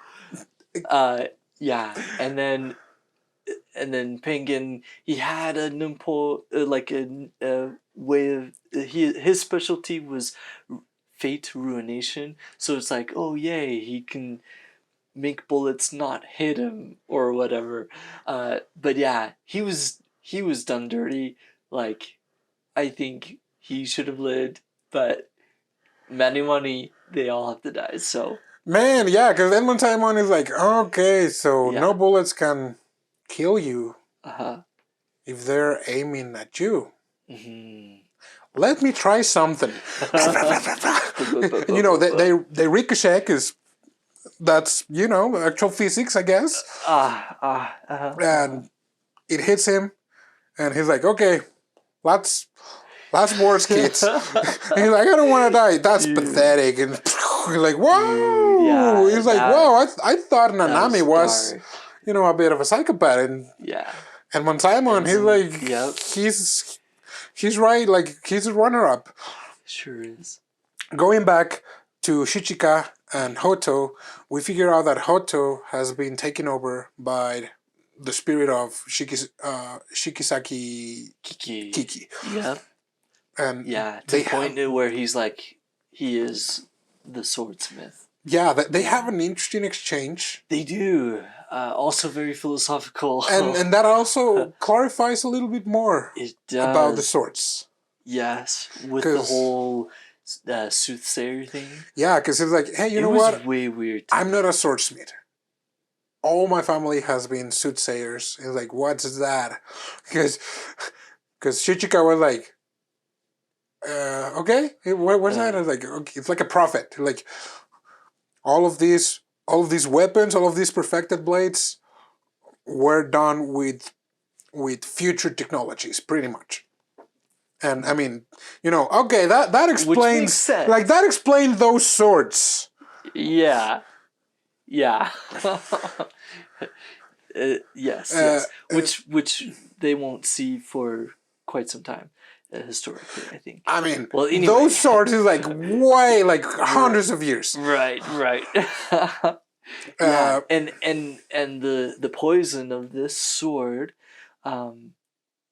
[SPEAKER 2] Yeah. And then Penguin, he had a nimpo, like a way of his specialty was fate ruination. So it's like, oh yay, he can make bullets not hit him or whatever. But yeah, he was done dirty. Like, I think he should have lived, but Maniwani, they all have to die. So
[SPEAKER 1] man, yeah, because Enmon-Saemon is like, okay, so no bullets can kill you if they're aiming at you. Let me try something. They ricochet because that's actual physics, I guess. And it hits him, and he's like, okay, last words, kids. And he's like, I don't want to die. That's pathetic. And he's like, whoa. Yeah, he's like, whoa, I thought Nanami was a bit of a psychopath. And Monsaemon, he's like, he's right. Like, he's a runner-up.
[SPEAKER 2] Sure is.
[SPEAKER 1] Going back to Shichika and Hoto, we figure out that Hoto has been taken over by the spirit of Shikisaki Kiki.
[SPEAKER 2] Yeah.
[SPEAKER 1] And
[SPEAKER 2] to the point where he's like, he is the swordsmith.
[SPEAKER 1] Yeah, they have an interesting exchange.
[SPEAKER 2] They do. Also very philosophical.
[SPEAKER 1] And that also clarifies a little bit more about the swords.
[SPEAKER 2] Yes, with the whole soothsayer thing.
[SPEAKER 1] Yeah, because it's like, hey, you know what?
[SPEAKER 2] It was way weird.
[SPEAKER 1] I'm not a swordsmith. All my family has been soothsayers. It's like, what's that? Because Shichika was like, okay, what's that? I was like, okay, it's like a prophet. Like all of these weapons, all of these perfected blades were done with future technologies, pretty much. And I mean, you know, okay, that explains, like that explains those swords.
[SPEAKER 2] Yeah. Yes. Which they won't see for quite some time, historically, I think.
[SPEAKER 1] I mean,
[SPEAKER 2] well, anyway.
[SPEAKER 1] Those swords is like way, like hundreds of years.
[SPEAKER 2] Right. Yeah, and the poison of this sword,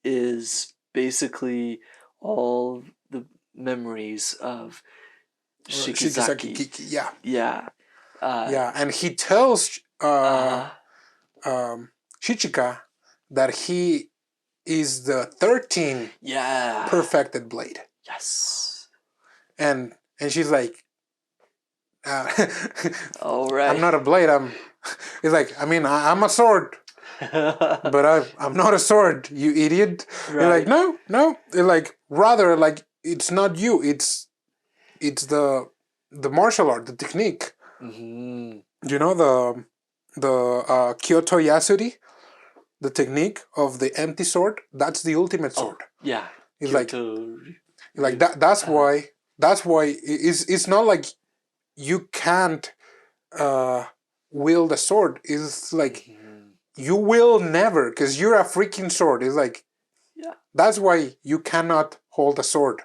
[SPEAKER 2] is basically all the memories of Shikisaki.
[SPEAKER 1] Kiki, yeah.
[SPEAKER 2] Yeah.
[SPEAKER 1] And he tells Shichika that he is the 13th perfected blade.
[SPEAKER 2] Yes.
[SPEAKER 1] And she's like,
[SPEAKER 2] all right.
[SPEAKER 1] I'm not a blade. He's like, I mean, I'm a sword, but I'm not a sword, you idiot. Right. You're like, no. You're like, rather, like, it's not you. It's the martial art, the technique.
[SPEAKER 2] Mm-hmm.
[SPEAKER 1] You know the Kyoto Yasuri, the technique of the empty sword. That's the ultimate sword.
[SPEAKER 2] Yeah.
[SPEAKER 1] It's
[SPEAKER 2] Kyoto.
[SPEAKER 1] like that. That's why. It's not like you can't wield a sword. It's like you will never, because you're a freaking sword. It's like that's why you cannot hold a sword.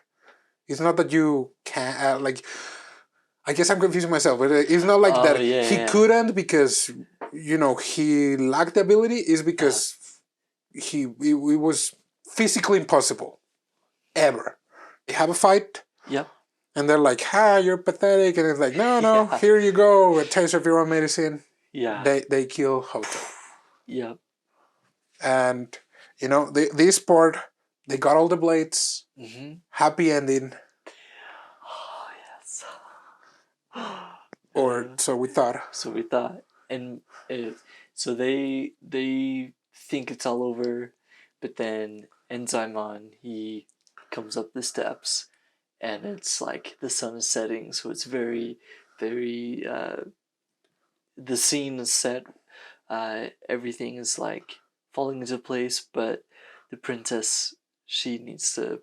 [SPEAKER 1] It's not that you can like. I guess I'm confusing myself, but it's not like that he couldn't because, you know, he lacked the ability. It's because it was physically impossible. Ever. They have a fight.
[SPEAKER 2] Yep.
[SPEAKER 1] And they're like, you're pathetic. And it's like, no, here you go. A taste of your own medicine.
[SPEAKER 2] Yeah.
[SPEAKER 1] They kill Hoto.
[SPEAKER 2] Yep.
[SPEAKER 1] And, you know, this part, they got all the blades.
[SPEAKER 2] Mm-hmm.
[SPEAKER 1] Happy ending. Or so we thought.
[SPEAKER 2] And so they think it's all over, but then Enzaimon, he comes up the steps, and it's like the sun is setting, so it's very, very, the scene is set, everything is like falling into place, but the princess, she needs to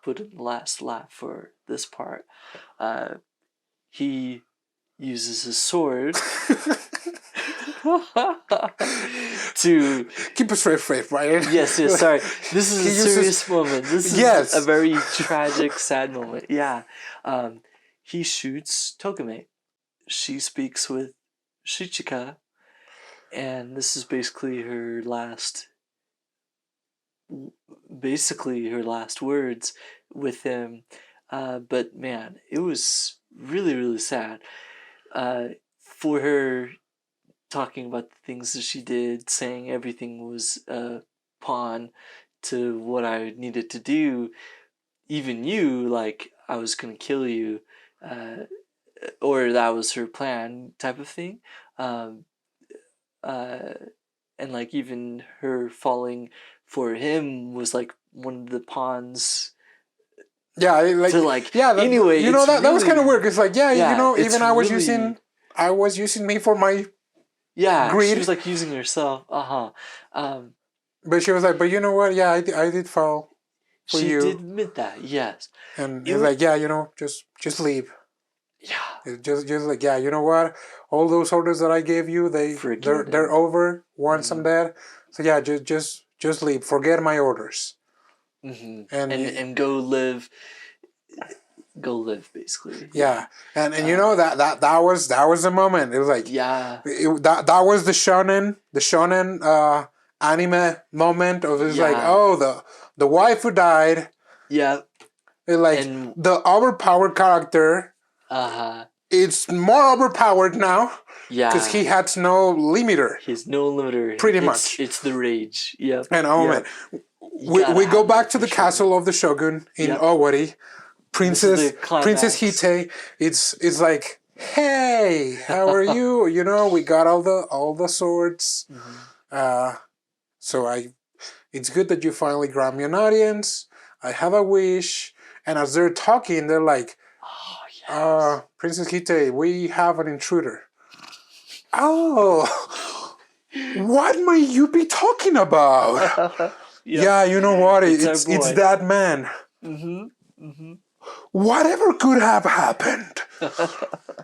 [SPEAKER 2] put in the last laugh for this part. He uses his sword to
[SPEAKER 1] keep a straight face, Brian.
[SPEAKER 2] Yes, sorry. This is a serious moment. This is a very tragic, sad moment. Yeah. He shoots Tokame. She speaks with Shichika, and this is basically her last words with him. But man, it was really, really sad. For her talking about the things that she did, saying everything was a pawn to what I needed to do. Even you, like, I was gonna kill you, or that was her plan, type of thing. And like even her falling for him was like one of the pawns.
[SPEAKER 1] Yeah,
[SPEAKER 2] anyway,
[SPEAKER 1] you know, that was kind of weird. It's like, you know, even I was using me for my greed.
[SPEAKER 2] She was like using herself.
[SPEAKER 1] But she was like, but you know what? Yeah, I did fall for you.
[SPEAKER 2] She did admit that, yes.
[SPEAKER 1] And it's like, you know, just leave.
[SPEAKER 2] Yeah.
[SPEAKER 1] It's just like, you know what? All those orders that I gave you, they're over once I'm dead. So yeah, just leave. Forget my orders.
[SPEAKER 2] Mm-hmm. And go live go live, basically.
[SPEAKER 1] Yeah, and you know that was the moment. It was like that was the shonen anime moment of it's like, oh, the wife who died.
[SPEAKER 2] Yeah.
[SPEAKER 1] It like the overpowered character. It's more overpowered now.
[SPEAKER 2] Yeah.
[SPEAKER 1] Because he had no limiter.
[SPEAKER 2] He has no limiter.
[SPEAKER 1] Pretty much.
[SPEAKER 2] It's the rage. Yep.
[SPEAKER 1] And man, we go back to the castle of the shogun in Owari. Princess Hite. It's like, hey, how are you? You know, we got all the swords. So it's good that you finally grant me an audience. I have a wish. And as they're talking, they're like, Princess Hite, we have an intruder. Oh, what might you be talking about? Yeah, you know what? It's that man. Whatever could have happened.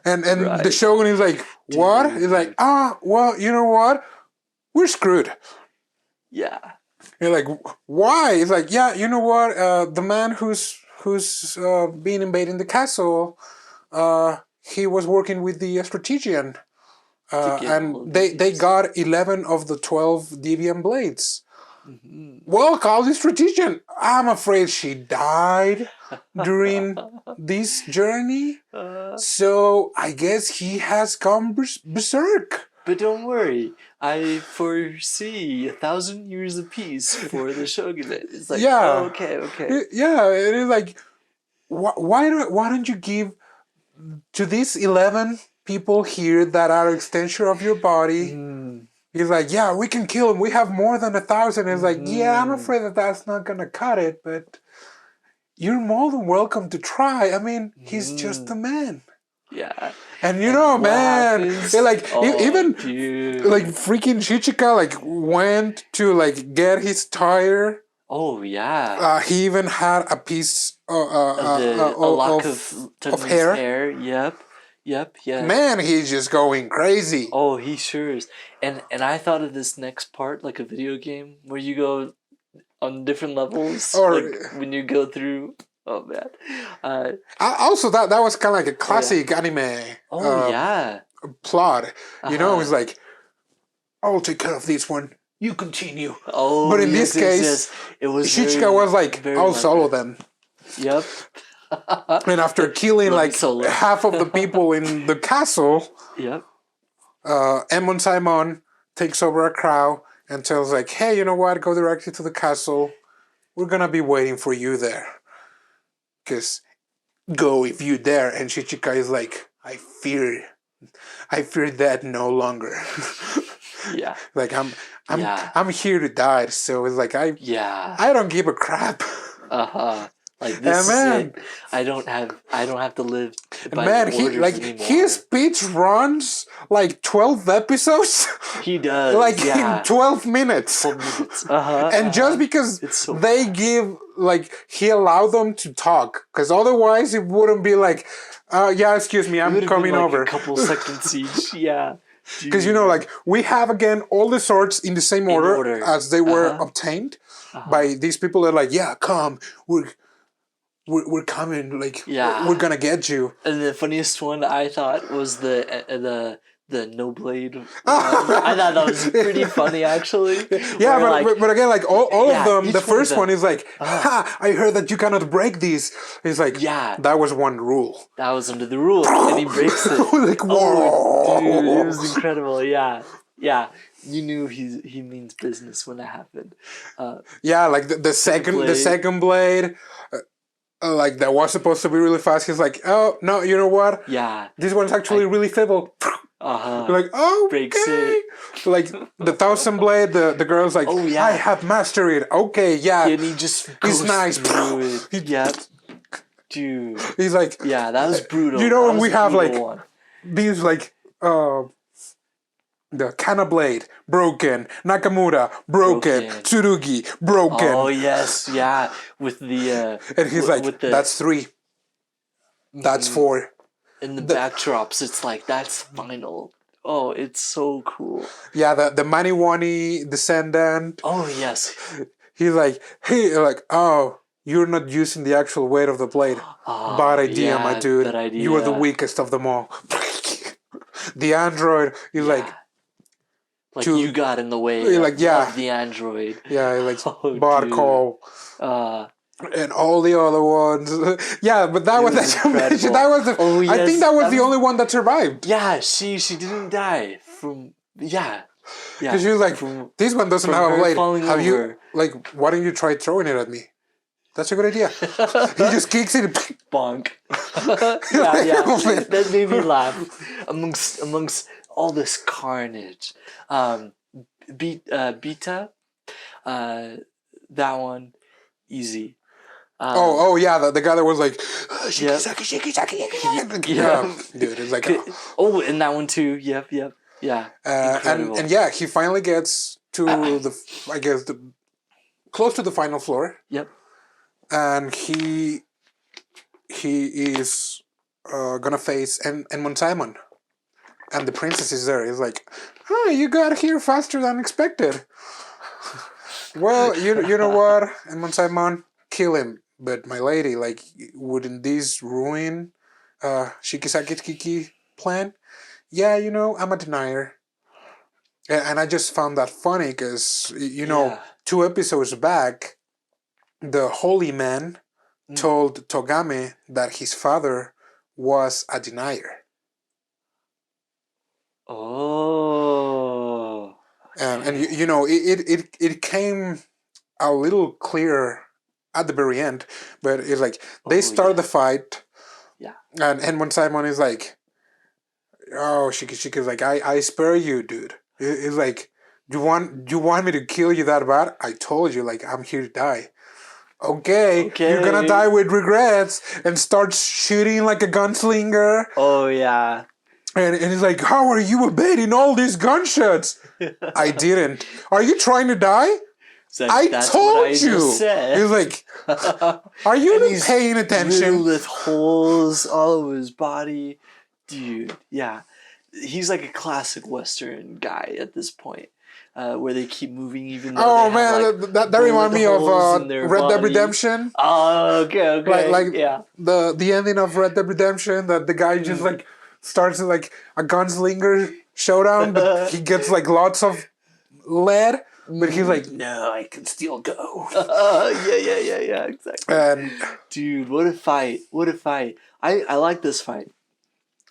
[SPEAKER 1] and the shogun is like, what? He's like, well, you know what? We're screwed.
[SPEAKER 2] Yeah.
[SPEAKER 1] You're like, why? He's like, yeah, you know what? The man who's been invading the castle, he was working with the strategian. And they got 11 of the 12 deviant blades. Well, call the strategian. I'm afraid she died during this journey. So I guess he has gone berserk.
[SPEAKER 2] But don't worry, I foresee 1,000 years of peace for the shogunate. It's like, okay.
[SPEAKER 1] Yeah, it is like, why don't you give to these 11 people here that are extension of your body? He's like, yeah, we can kill him. We have more than 1,000. It's like, yeah, I'm afraid that's not gonna cut it, but you're more than welcome to try. I mean, he's just a man.
[SPEAKER 2] Yeah.
[SPEAKER 1] And you know, man, like even like freaking Shichika like went to like get his tire.
[SPEAKER 2] Oh yeah.
[SPEAKER 1] He even had a piece
[SPEAKER 2] a lock of hair. Yep. Yeah.
[SPEAKER 1] Man, he's just going crazy.
[SPEAKER 2] Oh, he sure is. And I thought of this next part like a video game where you go on different levels, like when you go through. Oh man.
[SPEAKER 1] Also, that was kind of like a classic anime. Plot. You know, it's like, I'll take care of this one. You continue.
[SPEAKER 2] Oh,
[SPEAKER 1] but in this case,
[SPEAKER 2] it was
[SPEAKER 1] Shichika was like, I'll solo them.
[SPEAKER 2] Yep.
[SPEAKER 1] And after killing like half of the people in the castle, Emon Simon takes over a crowd and tells like, hey, you know what? Go directly to the castle. We're gonna be waiting for you there. Because go if you dare. And Shichika is like, I fear that no longer.
[SPEAKER 2] Yeah.
[SPEAKER 1] Like I'm here to die. So it's like I don't give a crap.
[SPEAKER 2] Like this is it. I don't have to live by orders anymore.
[SPEAKER 1] His speech runs like 12 episodes.
[SPEAKER 2] He does.
[SPEAKER 1] Like in 12 minutes.
[SPEAKER 2] 12 minutes.
[SPEAKER 1] And just because they give like he allowed them to talk, because otherwise it wouldn't be like, excuse me, I'm coming over.
[SPEAKER 2] A couple seconds each. Yeah.
[SPEAKER 1] Because you know, like we have again all the swords in the same order as they were obtained by these people. That are like, yeah, come, we're coming, like we're gonna get you.
[SPEAKER 2] And the funniest one I thought was the no blade. I thought that was pretty funny actually.
[SPEAKER 1] Yeah, but again, like all of them, the first one is like, I heard that you cannot break these. It's like, that was one rule. That was
[SPEAKER 2] under the rule, and he breaks it.
[SPEAKER 1] Like, whoa,
[SPEAKER 2] dude, it was incredible. Yeah. You knew he means business when that happened.
[SPEAKER 1] Like the second blade. Like that was supposed to be really fast. He's like, oh no, you know what?
[SPEAKER 2] Yeah,
[SPEAKER 1] this one's actually really feeble. Like, oh,
[SPEAKER 2] breaks it.
[SPEAKER 1] Like the 1,000 blade, the girl's like, I have mastered it. Okay, yeah.
[SPEAKER 2] And he just
[SPEAKER 1] he's nice.
[SPEAKER 2] Yep. Dude.
[SPEAKER 1] He's like,
[SPEAKER 2] that was brutal.
[SPEAKER 1] You know when we have like these like the Kanna blade broken, Nakamura broken, Tsurugi broken.
[SPEAKER 2] Oh yes, yeah, with the
[SPEAKER 1] and he's like, that's 3, that's 4.
[SPEAKER 2] In the backdrops, it's like that's final. Oh, it's so cool.
[SPEAKER 1] Yeah, the Maniwani descendant.
[SPEAKER 2] Oh yes.
[SPEAKER 1] He's like, oh, you're not using the actual weight of the blade. Bad idea, my dude.
[SPEAKER 2] Bad idea.
[SPEAKER 1] You are the weakest of them all. The android is like
[SPEAKER 2] you got in the way of the android.
[SPEAKER 1] Yeah, like Barcall. And all the other ones. Yeah, but that was that was the, I think that was the only one that survived.
[SPEAKER 2] Yeah, she didn't die from
[SPEAKER 1] Because she was like, this one doesn't have a blade. Have you why don't you try throwing it at me? That's a good idea. He just kicks it.
[SPEAKER 2] Bonk. That made me laugh. Amongst all this carnage. Bita, that one, easy.
[SPEAKER 1] The guy that was like, shiki.
[SPEAKER 2] Yeah,
[SPEAKER 1] dude, it's like,
[SPEAKER 2] and that one too. Yep, yeah.
[SPEAKER 1] And he finally gets to the close to the final floor.
[SPEAKER 2] Yep.
[SPEAKER 1] And he is gonna face Enmon Simon, and the princess is there. He's like, you got here faster than expected. Well, you know what, Enmon Simon, kill him. But my lady, wouldn't this ruin Shikisaki's Kiki plan? Yeah, I'm a denier. And I just found that funny because, 2 episodes back, the holy man told Togame that his father was a denier.
[SPEAKER 2] Oh.
[SPEAKER 1] And it came a little clearer at the very end, but it's like they start the fight, and when Simon is like, "Oh, Shika's like, I spare you, dude." It's like, do you want me to kill you that bad? I told you, I'm here to die. Okay, you're gonna die with regrets, and starts shooting like a gunslinger.
[SPEAKER 2] Oh yeah.
[SPEAKER 1] And he's like, how are you evading all these gunshots? I didn't. Are you trying to die? I told you. He's like, are you even paying attention?
[SPEAKER 2] With holes all over his body. Dude, yeah. He's like a classic Western guy at this point. Where they keep moving even though
[SPEAKER 1] that reminds me of Red Dead Redemption.
[SPEAKER 2] Oh, okay.
[SPEAKER 1] The ending of Red Dead Redemption, that the guy just starts a gunslinger showdown, but he gets lots of lead. But he's like, no, I can still go.
[SPEAKER 2] Yeah, exactly.
[SPEAKER 1] And
[SPEAKER 2] dude, what a fight. I like this fight.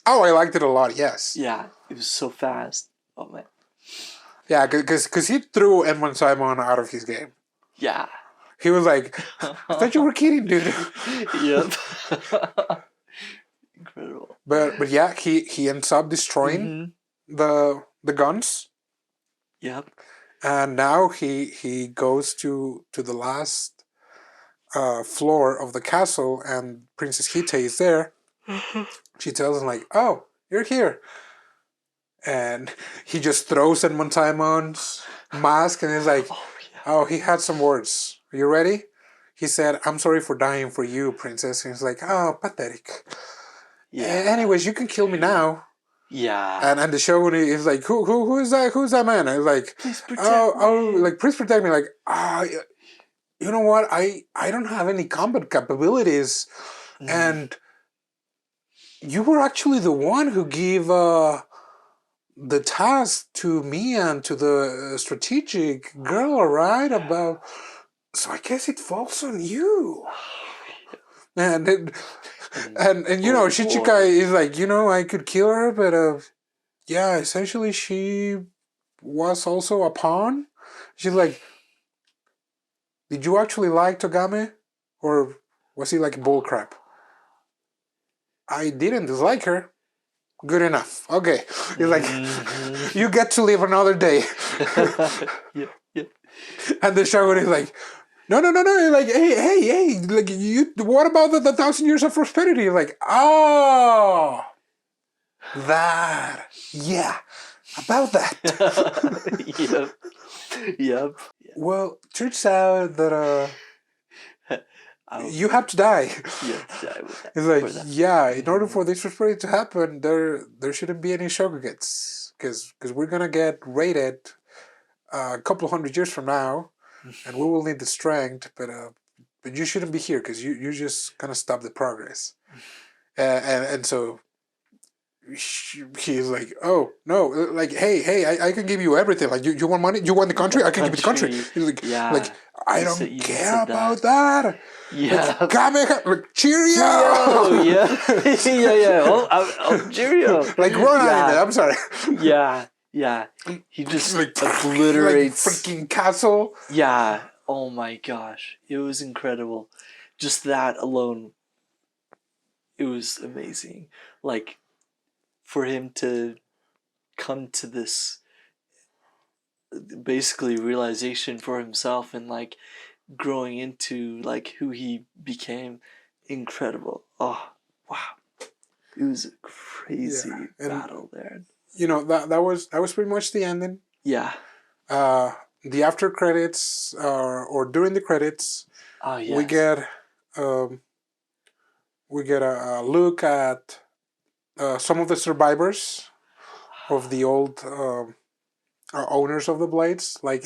[SPEAKER 1] Oh, I liked it a lot, yes.
[SPEAKER 2] Yeah, it was so fast. Oh, man.
[SPEAKER 1] Yeah, because he threw Enmon Simon out of his game.
[SPEAKER 2] Yeah.
[SPEAKER 1] He was like, I thought you were kidding, dude.
[SPEAKER 2] Yep. Incredible.
[SPEAKER 1] But yeah, he ends up destroying the guns.
[SPEAKER 2] Yep.
[SPEAKER 1] And now he goes to the last floor of the castle, and Princess Hite is there. She tells him oh, you're here. And he just throws Enmon Simon's mask and is like, oh, he had some words. Are you ready? He said, I'm sorry for dying for you, princess. And he's like, oh, pathetic. Yeah. Anyways, you can kill me now.
[SPEAKER 2] Yeah.
[SPEAKER 1] And the shogun is like, who is that? Who's that man? And he's like, please protect me. Please protect me. You know what? I don't have any combat capabilities. And you were actually the one who gave the task to me and to the strategic girl, right? So I guess it falls on you. And Shichika is like, I could kill her, but essentially she was also a pawn. She's like, did you actually like Togame? Or was he bullcrap? I didn't dislike her. Good enough. Okay. He's like, you get to live another day.
[SPEAKER 2] Yeah.
[SPEAKER 1] And the shogun is like, no. He's like, hey. What about the 1,000 years of prosperity? He's like, oh, that. Yeah, about that.
[SPEAKER 2] Yep.
[SPEAKER 1] Well, turns out that you have to die. It's like, in order for this prosperity to happen, there shouldn't be any shogunates, because we're gonna get raided a couple of 100 years from now, and we will need the strength. But but you shouldn't be here because you're just gonna stop the progress. And so he's like, oh no, like hey, I can give you everything. Like you want money? You want the country? I can give you the country. He's like, like I don't care about that.
[SPEAKER 2] Yeah.
[SPEAKER 1] Like, like, cheerio.
[SPEAKER 2] Yeah. Yeah. Oh, cheerio.
[SPEAKER 1] Like run out of it. I'm sorry.
[SPEAKER 2] Yeah. He just
[SPEAKER 1] like
[SPEAKER 2] obliterates
[SPEAKER 1] freaking castle.
[SPEAKER 2] Yeah. Oh my gosh. It was incredible. Just that alone. It was amazing. Like, for him to come to this basically realization for himself and like growing into like who he became, incredible. Oh wow, it was a crazy battle there.
[SPEAKER 1] You know, that was pretty much the ending.
[SPEAKER 2] Yeah.
[SPEAKER 1] The after credits or during the credits,
[SPEAKER 2] yes.
[SPEAKER 1] we get a look at some of the survivors of the old owners of the blades, like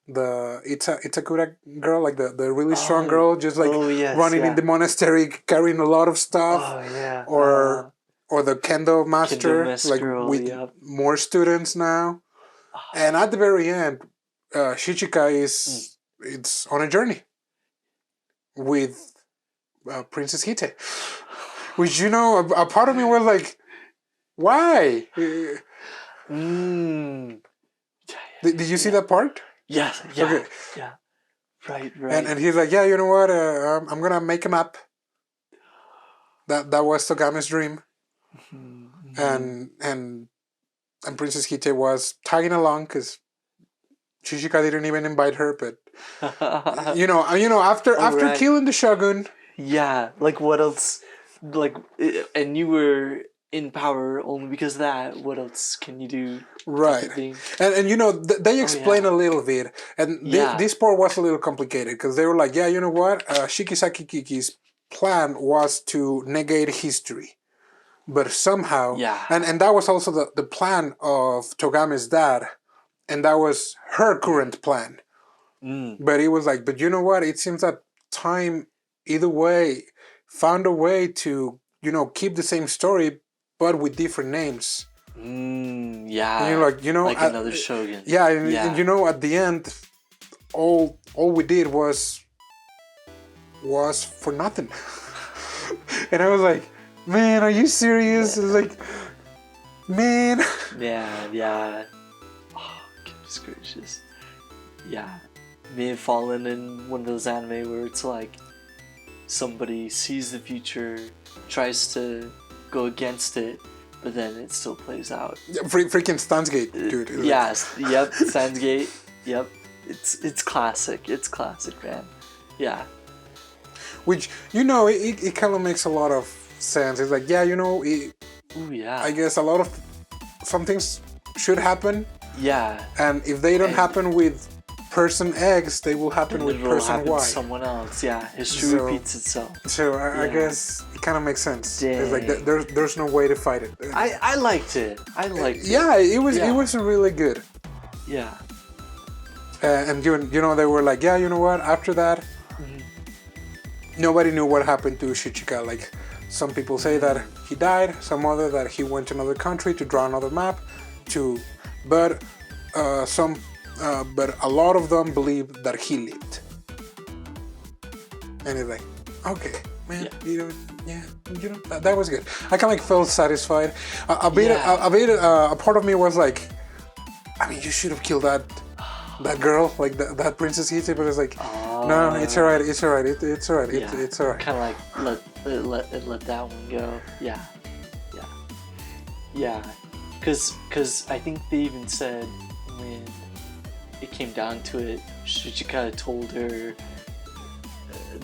[SPEAKER 1] the Itakura girl, like the really strong girl, just like running in the monastery, carrying a lot of stuff. Or the kendo master, like girl, with more students now. And at the very end, Shichika is it's on a journey with Princess Hite, which, you know, a part of me was like, why? Did you see that part?
[SPEAKER 2] Yes. Yeah. Okay. Yeah. Right.
[SPEAKER 1] And he's like, yeah, you know what? I'm gonna make a map. That was Togame's dream. And Princess Hite was tagging along because Shichika didn't even invite her, but you know, after killing the shogun.
[SPEAKER 2] Yeah, like what else? Like, and you were in power only because of that. What else can you do?
[SPEAKER 1] Right, and you know they explain a little bit, and this part was a little complicated because they were like, yeah, you know what? Shikisaki Kiki's plan was to negate history. But somehow, and that was also the plan of Togame's dad, and that was her current plan. But it was like, but you know what? It seems that time, either way, found a way to, you know, keep the same story, but with different names.
[SPEAKER 2] And
[SPEAKER 1] you're like, you know,
[SPEAKER 2] like another shogun.
[SPEAKER 1] Yeah, and you know, at the end, all we did was for nothing. And I was like, man, are you serious? It's like, man.
[SPEAKER 2] Yeah. Oh, goodness gracious. Yeah. May have fallen in one of those anime where it's like somebody sees the future, tries to go against it, but then it still plays out.
[SPEAKER 1] Freaking Stansgate, dude.
[SPEAKER 2] Yes. Yep. Stansgate. Yep. It's classic. It's classic, man. Yeah.
[SPEAKER 1] Which, you know, it kind of makes a lot of sense. It's like, yeah, you know, I guess a lot of some things should happen.
[SPEAKER 2] Yeah.
[SPEAKER 1] And if they don't happen with person X, they will happen with person Y.
[SPEAKER 2] Someone else. Yeah. History repeats itself.
[SPEAKER 1] So I guess it kind of makes sense. It's like there's no way to fight it.
[SPEAKER 2] I liked it.
[SPEAKER 1] Yeah, it was really good.
[SPEAKER 2] Yeah.
[SPEAKER 1] And you know, they were like, yeah, you know what? After that, nobody knew what happened to Shichika. Like, some people say that he died, some other that he went to another country to draw another map, but a lot of them believe that he lived. And it's like, okay, man, you know, that was good. I kind of like felt satisfied. A part of me was like, I mean, you should have killed that girl, like that Princess Hite, but it's like, no, it's alright, it's alright.
[SPEAKER 2] Kind of like let that one go. Yeah. Because I think they even said when it came down to it, Shichika told her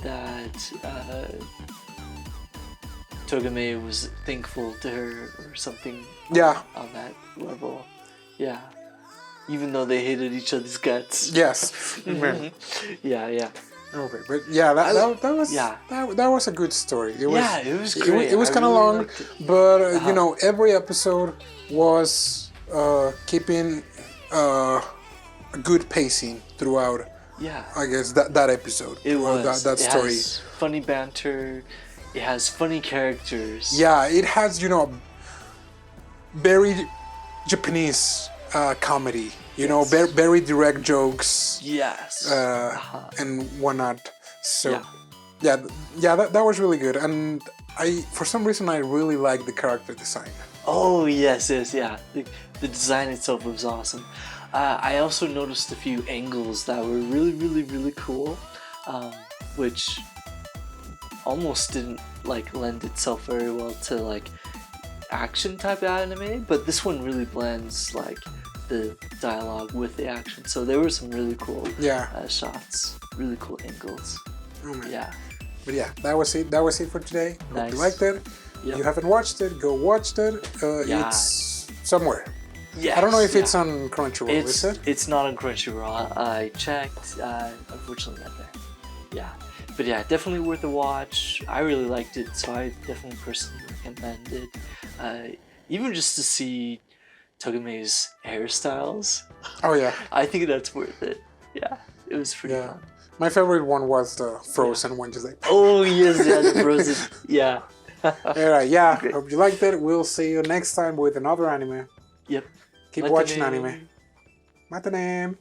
[SPEAKER 2] that Togame was thankful to her or something.
[SPEAKER 1] Yeah.
[SPEAKER 2] On that level. Yeah. Even though they hated each other's guts.
[SPEAKER 1] Yes.
[SPEAKER 2] Yeah.
[SPEAKER 1] Okay, but yeah, that was a good story. It was great. It was kind of long, but you know, every episode was keeping a good pacing throughout
[SPEAKER 2] Yeah.
[SPEAKER 1] I guess that episode.
[SPEAKER 2] It
[SPEAKER 1] or
[SPEAKER 2] was.
[SPEAKER 1] that story.
[SPEAKER 2] It has funny banter. It has funny characters.
[SPEAKER 1] Yeah, it has, very Japanese comedy. Very direct jokes.
[SPEAKER 2] Yes.
[SPEAKER 1] And whatnot. So, that was really good. And for some reason, I really like the character design.
[SPEAKER 2] Oh, yes, yeah. The design itself was awesome. I also noticed a few angles that were really, really, really cool, which almost didn't lend itself very well to action type anime, but this one really blends the dialogue with the action. So there were some really cool shots, really cool angles.
[SPEAKER 1] Oh man.
[SPEAKER 2] Yeah.
[SPEAKER 1] But yeah, that was it for today.
[SPEAKER 2] Nice.
[SPEAKER 1] Hope you liked it.
[SPEAKER 2] Yep.
[SPEAKER 1] If you haven't watched it, go watch it. It's somewhere.
[SPEAKER 2] Yes,
[SPEAKER 1] I don't know if it's on Crunchyroll, is it?
[SPEAKER 2] It's not on Crunchyroll. I checked. Unfortunately not there. Yeah. But yeah, definitely worth a watch. I really liked it, so I definitely personally recommend it. Even just to see Togame's hairstyles.
[SPEAKER 1] Oh yeah.
[SPEAKER 2] I think that's worth it. Yeah. It was pretty fun.
[SPEAKER 1] My favorite one was the Frozen one, just like...
[SPEAKER 2] Oh yes, the Frozen. Yeah.
[SPEAKER 1] Alright, yeah. Hope you liked it. We'll see you next time with another anime.
[SPEAKER 2] Yep.
[SPEAKER 1] Keep watching anime. Matane.